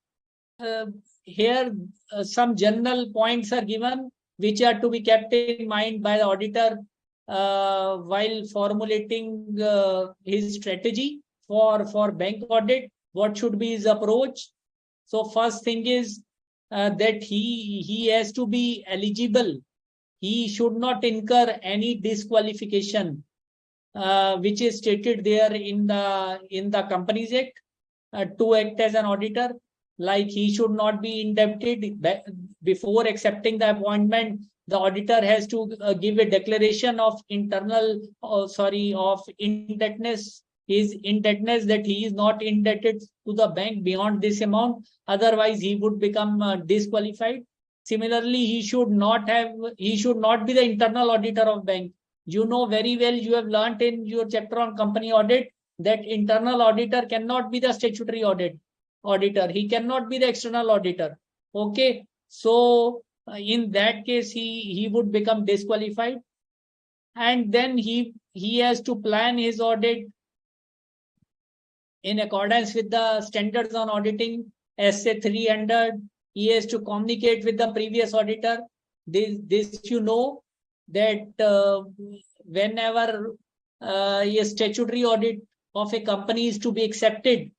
here some general points are given which are to be kept in mind by the auditor while formulating his strategy for bank audit. What should be his approach? So first thing is that he has to be eligible. He should not incur any disqualification which is stated there in the Companies Act to act as an auditor. Like he should not be indebted. Before accepting the appointment, the auditor has to give a declaration of of indebtedness. His indebtedness, that he is not indebted to the bank beyond this amount. Otherwise, he would become disqualified. Similarly, he should not be the internal auditor of bank. You know very well, you have learnt in your chapter on company audit that internal auditor cannot be the statutory auditor. He cannot be the external auditor. Okay, so in that case, he would become disqualified, and then he has to plan his audit in accordance with the standards on auditing, SA 300. He has to communicate with the previous auditor. This you know that whenever a statutory audit of a company is to be accepted,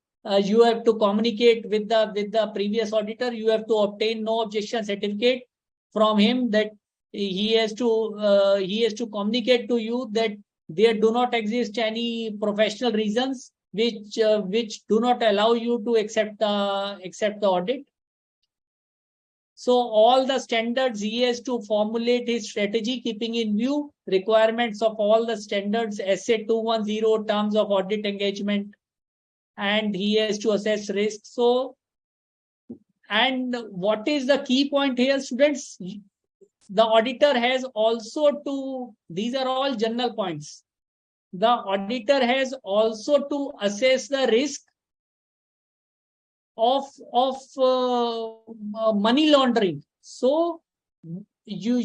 you have to communicate with the previous auditor. You have to obtain no objection certificate from him, that he has to communicate to you that there do not exist any professional reasons which do not allow you to accept the audit. So all the standards he has to formulate his strategy, keeping in view requirements of all the standards, SA 210, terms of audit engagement, and he has to assess risk. So, and what is the key point here, students? The auditor has also to, these are all general points. The auditor has also to assess the risk of money laundering. So you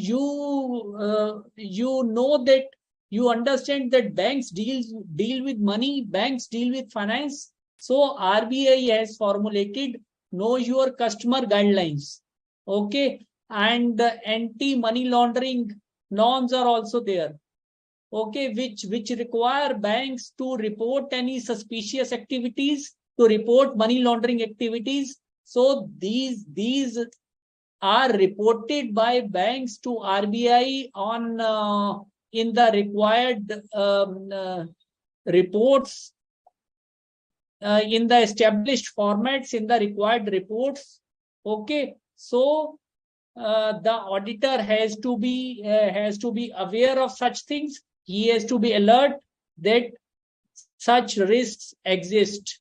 know that, you understand that banks deal with money, banks deal with finance. So RBI has formulated know your customer guidelines. Okay, and the anti-money laundering norms are also there. Okay, which require banks to report any suspicious activities, to report money laundering activities. So these are reported by banks to RBI on in the required reports, in the established formats, in the required reports. Okay, so the auditor has to be aware of such things. He has to be alert that such risks exist.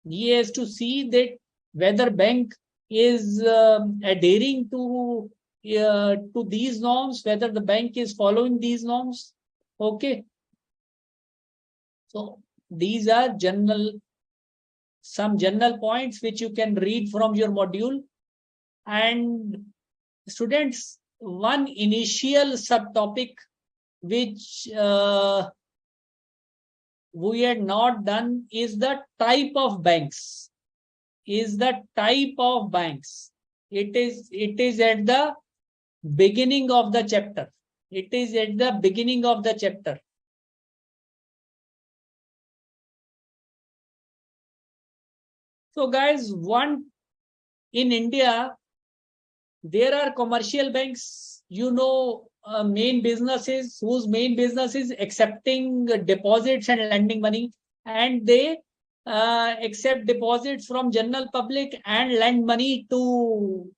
He has to see that whether bank is adhering to these norms, whether the bank is following these norms. Okay, so these are some general points which you can read from your module. And students, one initial subtopic which we had not done is the type of banks. It is at the beginning of the chapter. So guys, in India, there are commercial banks, main businesses whose main business is accepting deposits and lending money, and they accept deposits from general public and lend money to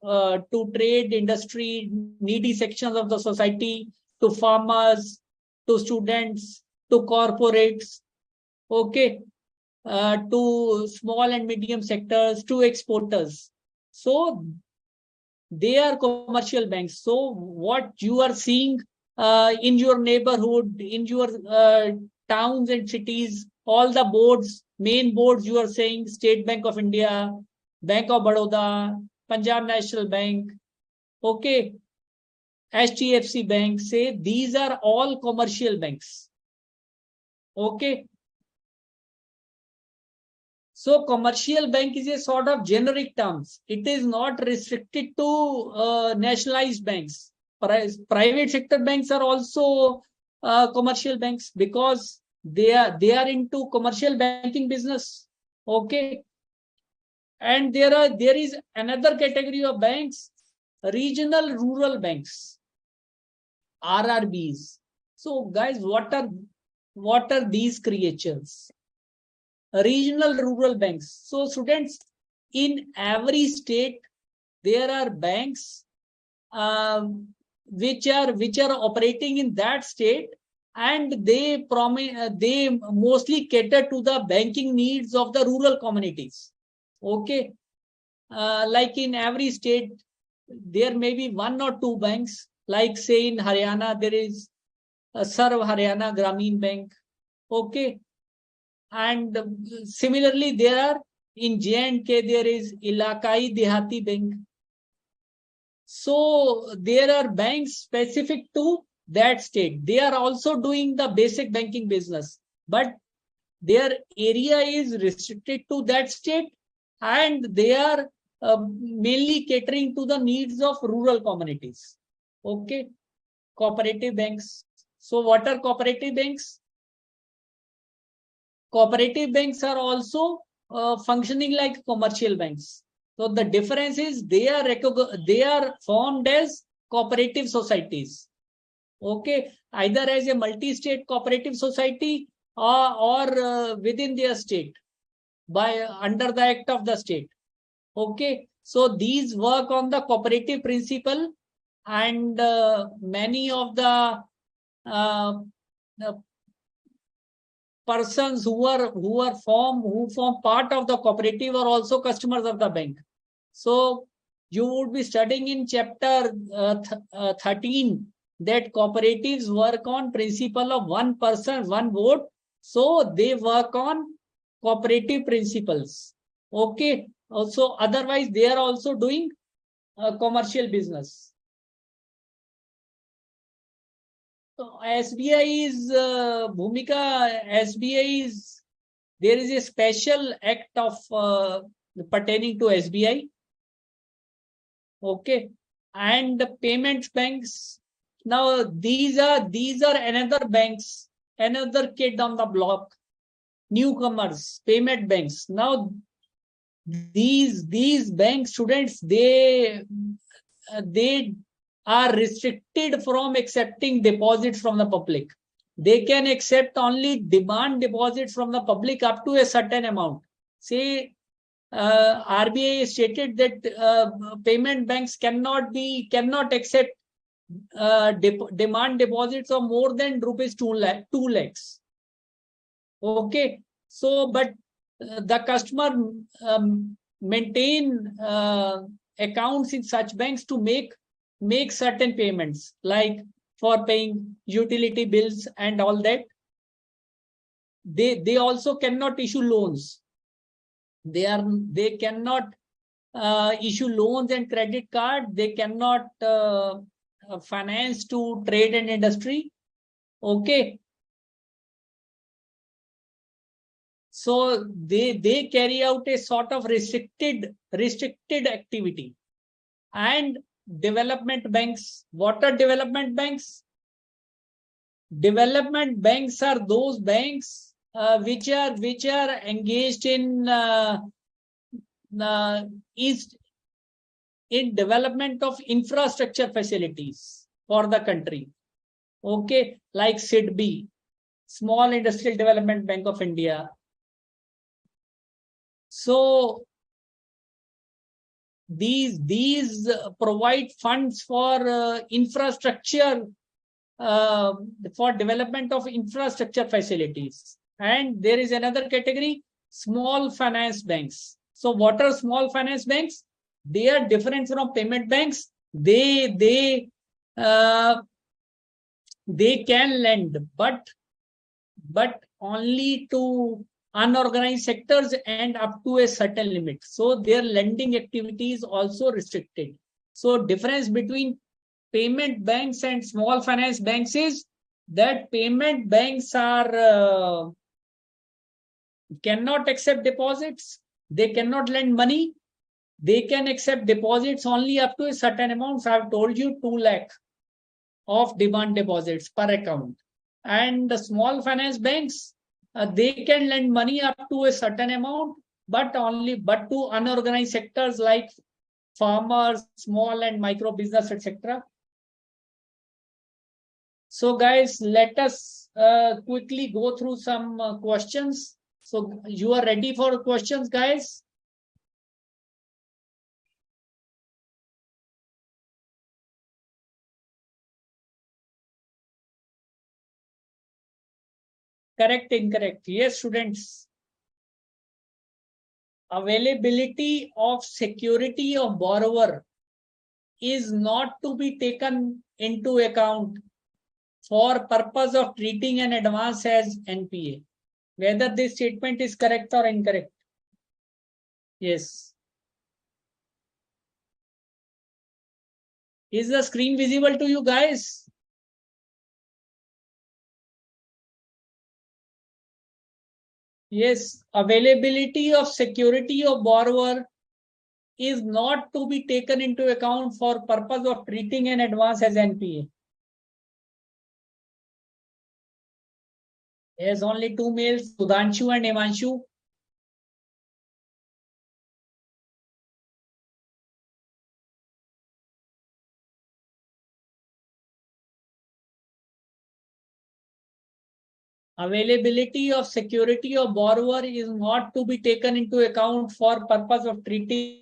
trade, industry, needy sections of the society, to farmers, to students, to corporates. Okay, to small and medium sectors, to exporters. So they are commercial banks. So what you are seeing in your neighborhood, in your towns and cities, all the boards, main boards, you are saying State Bank of India, Bank of Baroda, Punjab National Bank, okay, HDFC Bank, say these are all commercial banks. Okay. So commercial bank is a sort of generic terms. It is not restricted to nationalized banks. Private sector banks are also commercial banks because they are into commercial banking business. Okay. And there is another category of banks, regional rural banks, RRBs. So guys, what are these creatures? Regional rural banks. So students, in every state there are banks which are operating in that state, and they mostly cater to the banking needs of the rural communities. Okay, like in every state there may be one or two banks, like say in Haryana there is Sarv Haryana Gramin Bank. Okay, and similarly there are in J&K there is Ilakai Dehati Bank. So there are banks specific to that state. They are also doing the basic banking business, but their area is restricted to that state, and they are mainly catering to the needs of rural communities. Okay, cooperative banks. So what are cooperative banks? Cooperative banks are also functioning like commercial banks. So the difference is they are formed as cooperative societies. Okay, either as a multi-state cooperative society or within their state by under the act of the state. Okay, So these work on the cooperative principle, and many of the uh, persons who form part of the cooperative are also customers of the bank. So you would be studying in chapter 13 that cooperatives work on principle of one person, one vote. So they work on cooperative principles. Okay. Also, otherwise they are also doing commercial business. So SBI is Bhumika. SBI is, there is a special act of pertaining to SBI. Okay, and the payments banks. Now these are another banks, another kid on the block, newcomers, payment banks. Now these bank students, they are restricted from accepting deposits from the public. They can accept only demand deposits from the public up to a certain amount. Say RBI stated that payment banks cannot accept demand deposits of more than rupees 2 lakhs. Okay, so but the customer maintain accounts in such banks to make certain payments, like for paying utility bills and all that. They also cannot issue loans. They cannot issue loans and credit card. They cannot finance to trade and industry. Okay. So they carry out a sort of restricted activity. And development banks, what are development banks? Development banks are those banks which are engaged in is in development of infrastructure facilities for the country. Okay, like SIDB, Small Industrial Development Bank of India. So these provide funds for infrastructure, for development of infrastructure facilities. And there is another category, small finance banks. So what are small finance banks? They are different from payment banks. They can lend, but only to unorganized sectors and up to a certain limit. So their lending activity is also restricted. So difference between payment banks and small finance banks is that payment banks are cannot accept deposits. They cannot lend money. They can accept deposits only up to a certain amount. So I've told you 2 lakh of demand deposits per account. And the small finance banks, they can lend money up to a certain amount, but to unorganized sectors like farmers, small and micro business, etc. So guys, let us quickly go through some questions. So you are ready for questions, guys? Correct, incorrect? Yes, students. Availability of security of borrower is not to be taken into account for purpose of treating an advance as NPA. Whether this statement is correct or incorrect? Yes. Is the screen visible to you guys? Yes. Availability of security of borrower is not to be taken into account for purpose of treating an advance as NPA. There's only 2 males, Sudhanshu and Himanshu. Availability of security of borrower is not to be taken into account for purpose of treating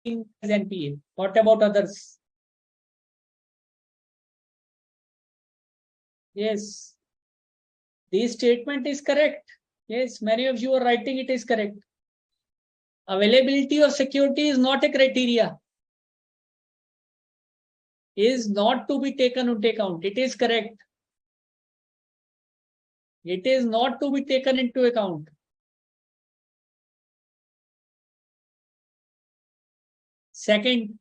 as NPA. What about others? Yes. This statement is correct. Yes, many of you are writing it is correct. Availability of security is not a criteria. Is not to be taken into account. It is correct. It is not to be taken into account. Second,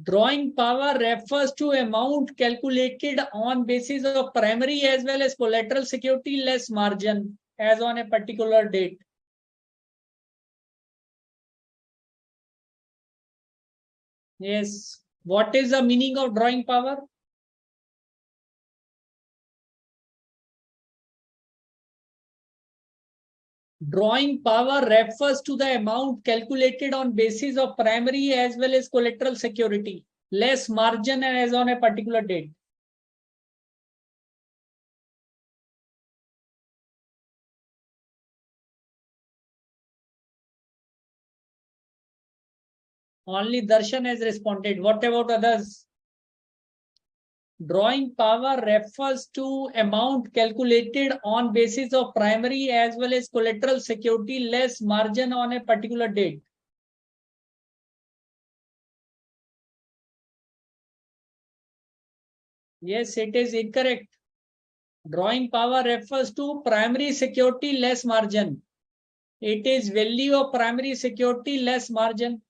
drawing power refers to amount calculated on basis of primary as well as collateral security less margin as on a particular date. Yes. What is the meaning of drawing power? Drawing power refers to the amount calculated on basis of primary as well as collateral security, less margin as on a particular date. Only Darshan has responded. What about others? Drawing power refers to amount calculated on basis of primary as well as collateral security less margin on a particular date. Yes, it is incorrect. Drawing power refers to primary security less margin. It is value of primary security less margin.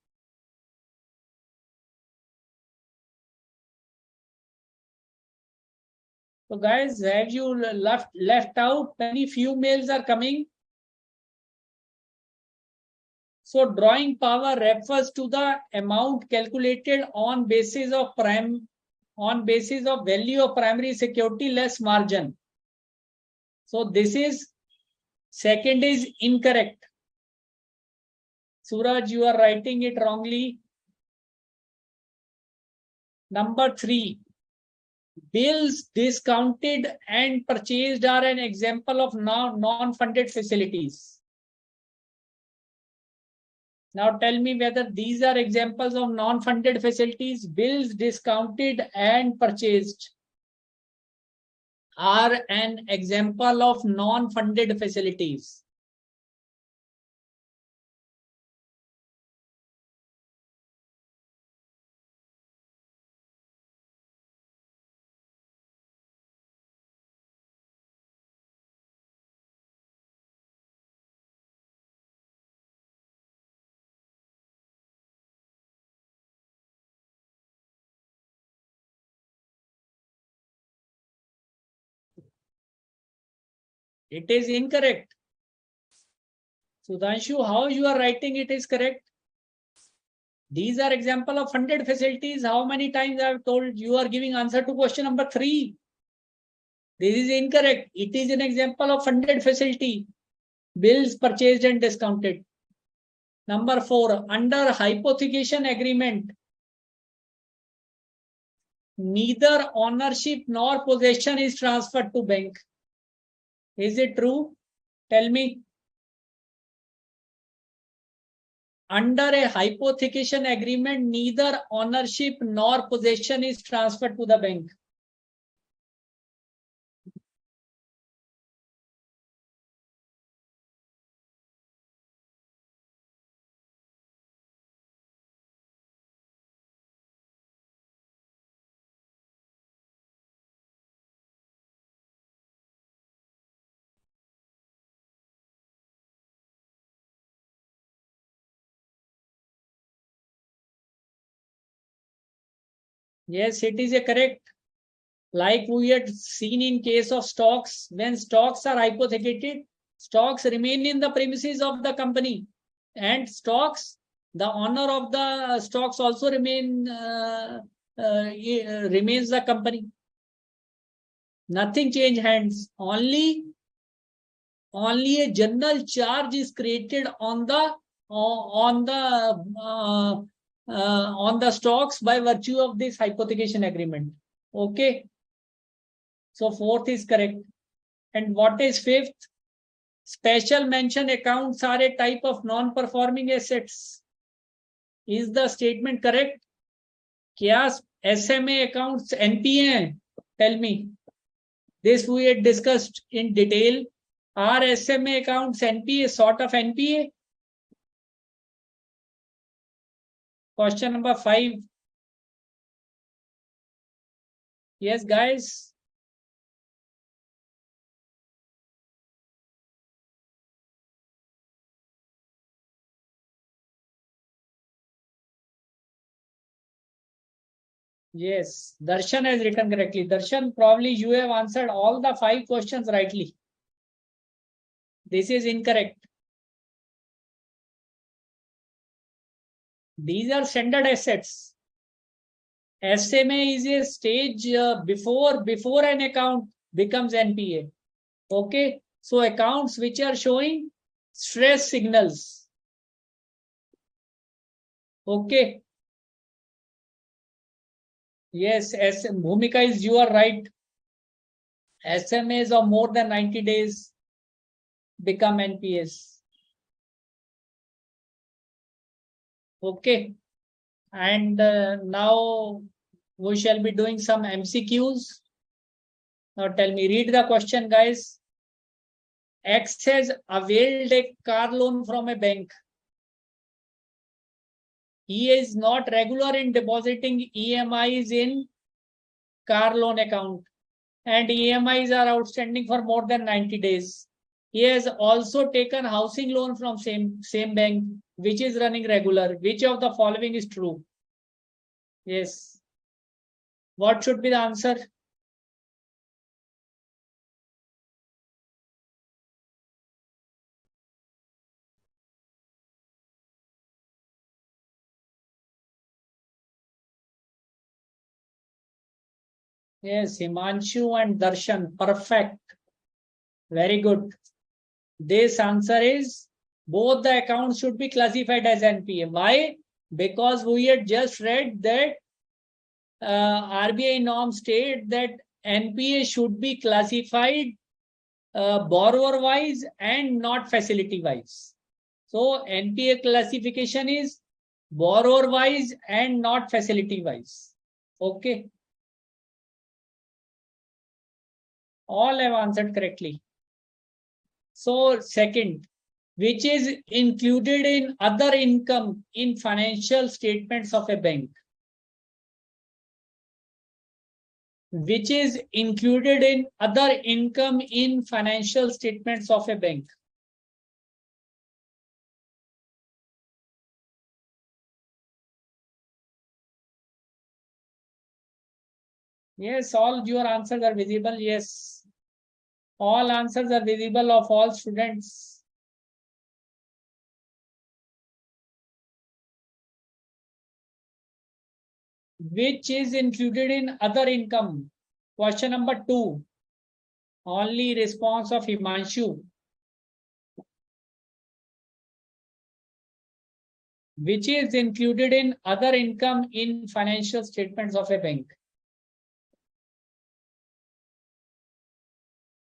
So guys, have you left out? Many few mails are coming. So drawing power refers to the amount calculated on basis of value of primary security less margin. So this is second is incorrect. Suraj, you are writing it wrongly. Number 3. Bills discounted and purchased are an example of non-funded facilities. Now tell me whether these are examples of non-funded facilities. Bills discounted and purchased are an example of non-funded facilities. It is incorrect. Sudhanshu, how you are writing it is correct. These are example of funded facilities. How many times I have told you are giving answer to question number 3. This is incorrect. It is an example of funded facility. Bills purchased and discounted. Number 4, under hypothecation agreement, neither ownership nor possession is transferred to bank. Is it true? Tell me. Under a hypothecation agreement, neither ownership nor possession is transferred to the bank. Yes, it is a correct. Like we had seen in case of stocks, when stocks are hypothecated, stocks remain in the premises of the company, and stocks, the owner of the stocks also remains the company. Nothing change hands. Only a general charge is created on the stocks by virtue of this hypothecation agreement. Okay. So 4th is correct. And what is 5th? Special mention accounts are a type of non-performing assets. Is the statement correct? क्या SMA accounts NPA हैं? Tell me. This we had discussed in detail. Are SMA accounts NPA, sort of NPA? Question number 5. Yes, guys. Yes, Darshan has written correctly. Darshan, probably you have answered all the 5 questions rightly. This is incorrect. These are standard assets. SMA is a stage before an account becomes NPA. Okay, so accounts which are showing stress signals. Okay. Yes, Bhumika, you are right. SMAs of more than 90 days become NPAs. Okay. And now we shall be doing some MCQs. Now tell me, read the question, guys. X has availed a car loan from a bank. He is not regular in depositing EMIs in car loan account, and EMIs are outstanding for more than 90 days. He has also taken housing loan from same bank, which is running regular. Which of the following is true? Yes. What should be the answer? Yes, Himanshu and Darshan. Perfect. Very good. This answer is both the accounts should be classified as NPA. Why? Because we had just read that RBI norms state that NPA should be classified borrower wise and not facility wise. So NPA classification is borrower wise and not facility wise. Okay. All have answered correctly. So second, which is included in other income in financial statements of a bank. Which is included in other income in financial statements of a bank. Yes, all your answers are visible. Yes, all answers are visible of all students. Which is included in other income? Question number 2. Only response of Himanshu. Which is included in other income in financial statements of a bank?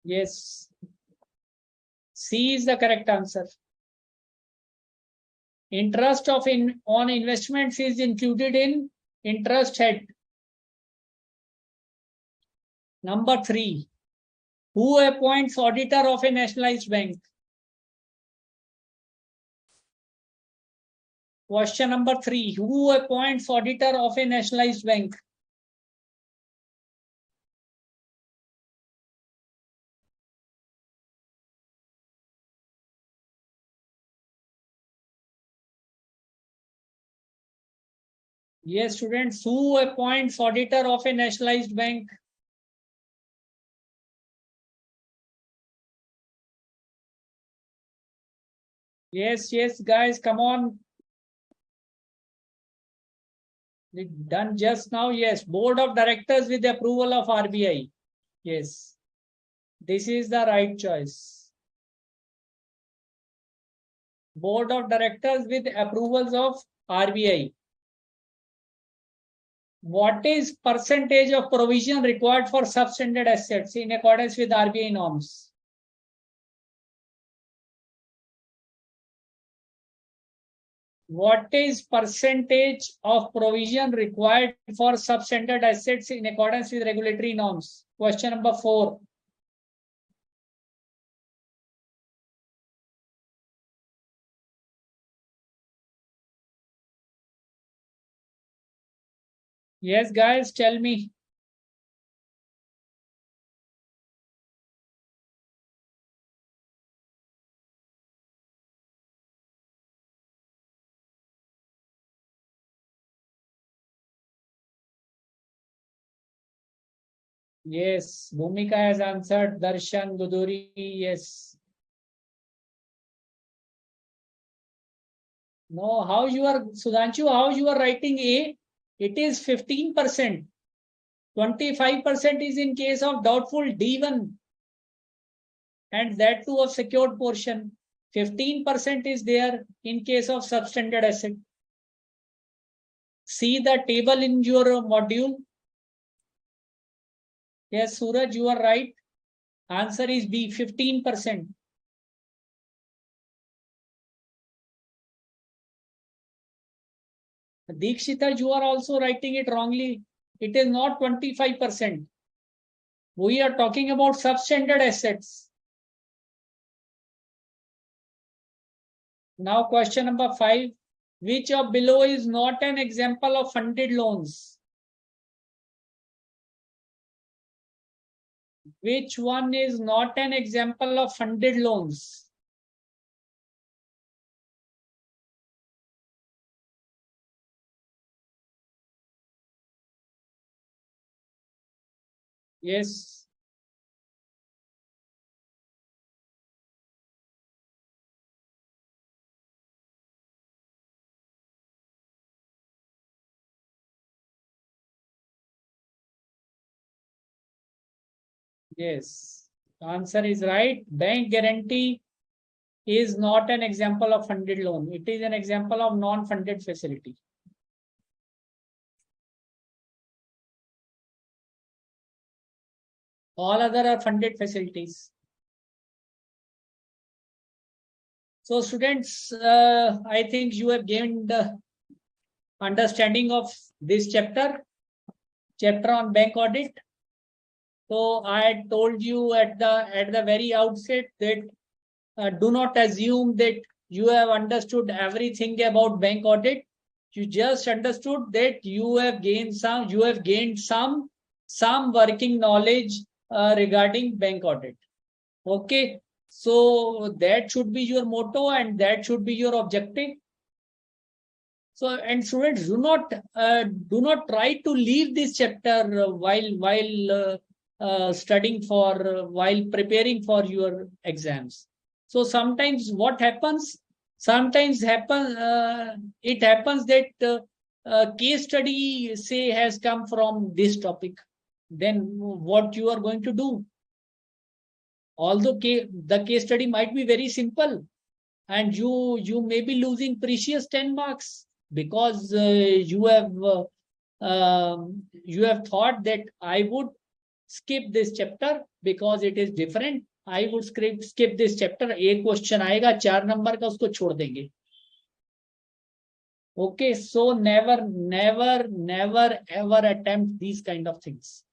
Yes. C is the correct answer. Interest on investments is included in interest head. Number 3. Who appoints auditor of a nationalized bank? Question number 3. Who appoints auditor of a nationalized bank? Yes, students. Who appoints auditor of a nationalized bank? Yes, guys, come on. Done just now. Yes, board of directors with the approval of RBI. Yes, this is the right choice. Board of directors with approvals of RBI. What is percentage of provision required for substandard assets in accordance with RBI norms? What is percentage of provision required for substandard assets in accordance with regulatory norms? Question number 4. Yes, guys, tell me. Yes, Bhumika has answered. Darshan, Guduri, yes. No, how you are, Sudhanshu, how you are writing A? It is 15%. 25% is in case of doubtful D1, and that too of secured portion. 15% is there in case of substandard asset. See the table in your module. Yes, Suraj, you are right. Answer is B, 15%. Dikshita, you are also writing it wrongly. It is not 25%. We are talking about substandard assets. Now question number 5. Which of below is not an example of funded loans? Which one is not an example of funded loans? Yes. Yes. Answer is right. Bank guarantee is not an example of funded loan. It is an example of non-funded facility. All other are funded facilities. So students, I think you have gained understanding of this chapter on bank audit. So I told you at the very outset that do not assume that you have understood everything about bank audit. You just understood that you have gained some working knowledge regarding bank audit. Okay, so that should be your motto and that should be your objective. So, and students, do not try to leave this chapter while studying for while preparing for your exams. So sometimes what happens? Sometimes it happens that case study say has come from this topic. Then what you are going to do? Although the case study might be very simple, and you may be losing precious 10 marks because you have thought that I would skip this chapter because it is different. I would skip this chapter. एक question आएगा 4 number का, उसको छोड़ देंगे. Okay, so never ever attempt these kind of things.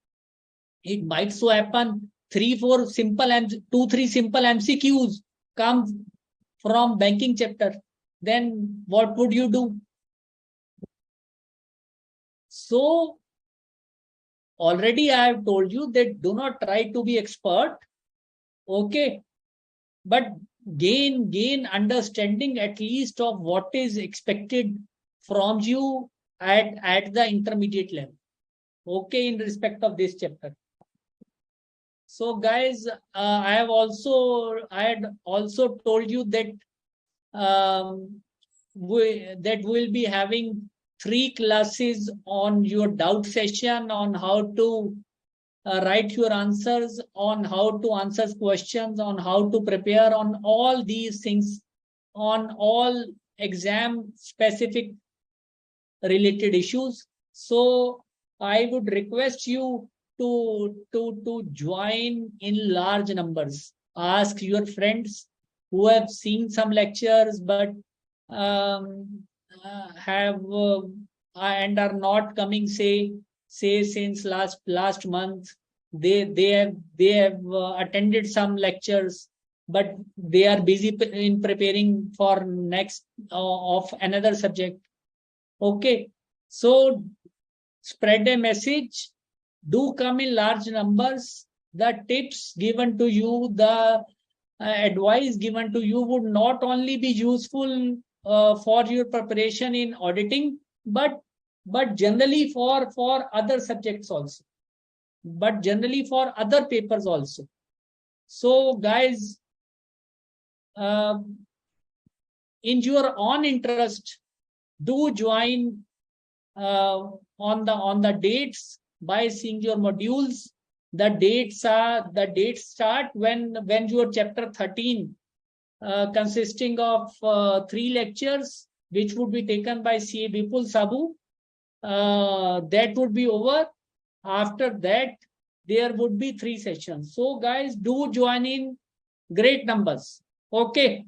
It might so happen 2-3 simple MCQs come from banking chapter. Then what would you do? So already I have told you that do not try to be expert. Okay, but gain understanding at least of what is expected from you at the intermediate level. Okay, in respect of this chapter. So guys, I had also told you that we'll be having 3 classes on your doubt session, on how to write your answers, on how to answer questions, on how to prepare, on all these things, on all exam specific related issues. So I would request you to join in large numbers. Ask your friends who have seen some lectures but have and are not coming, say since last month. They have attended some lectures, but they are busy in preparing for next of another subject. Okay, so spread a message. Do come in large numbers. The tips given to you, the advice given to you would not only be useful for your preparation in auditing, but generally for other subjects also, but generally for other papers also. So guys, uh, in your own interest, do join on the dates by seeing your modules. The dates start when your chapter 13, consisting of 3 lectures, which would be taken by CA Vipul Sabu, that would be over. After that, there would be 3 sessions. So guys, do join in great numbers. Okay.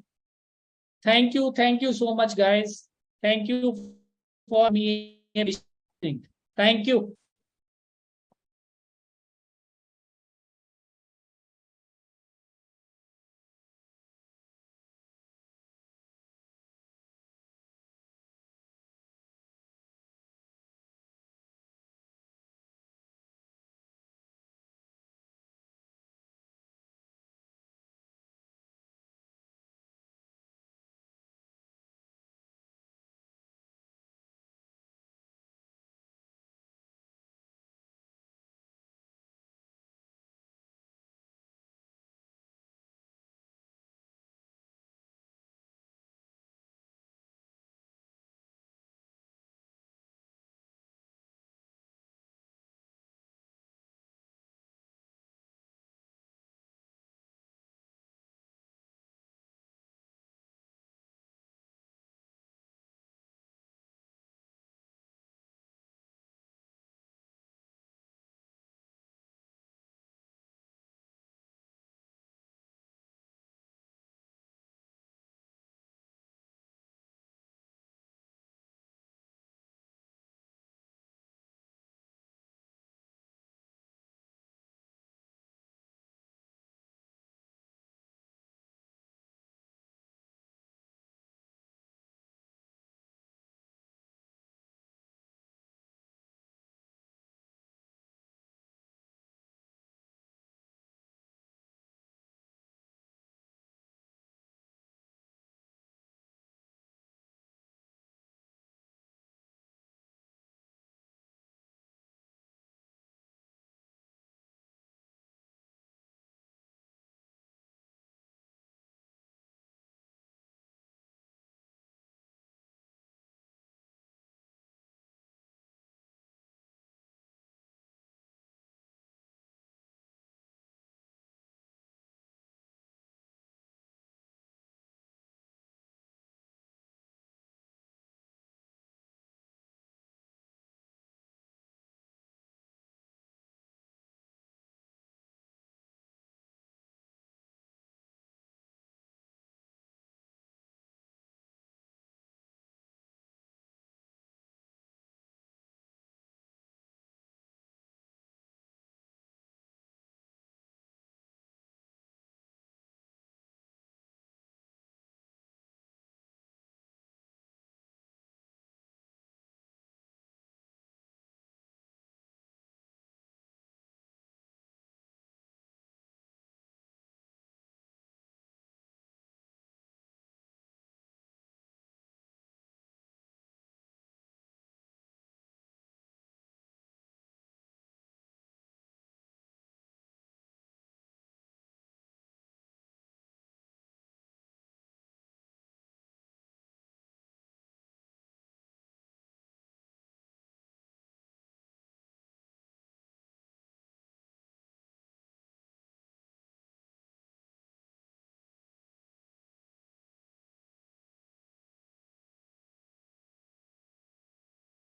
Thank you so much, guys. Thank you for me. Thank you.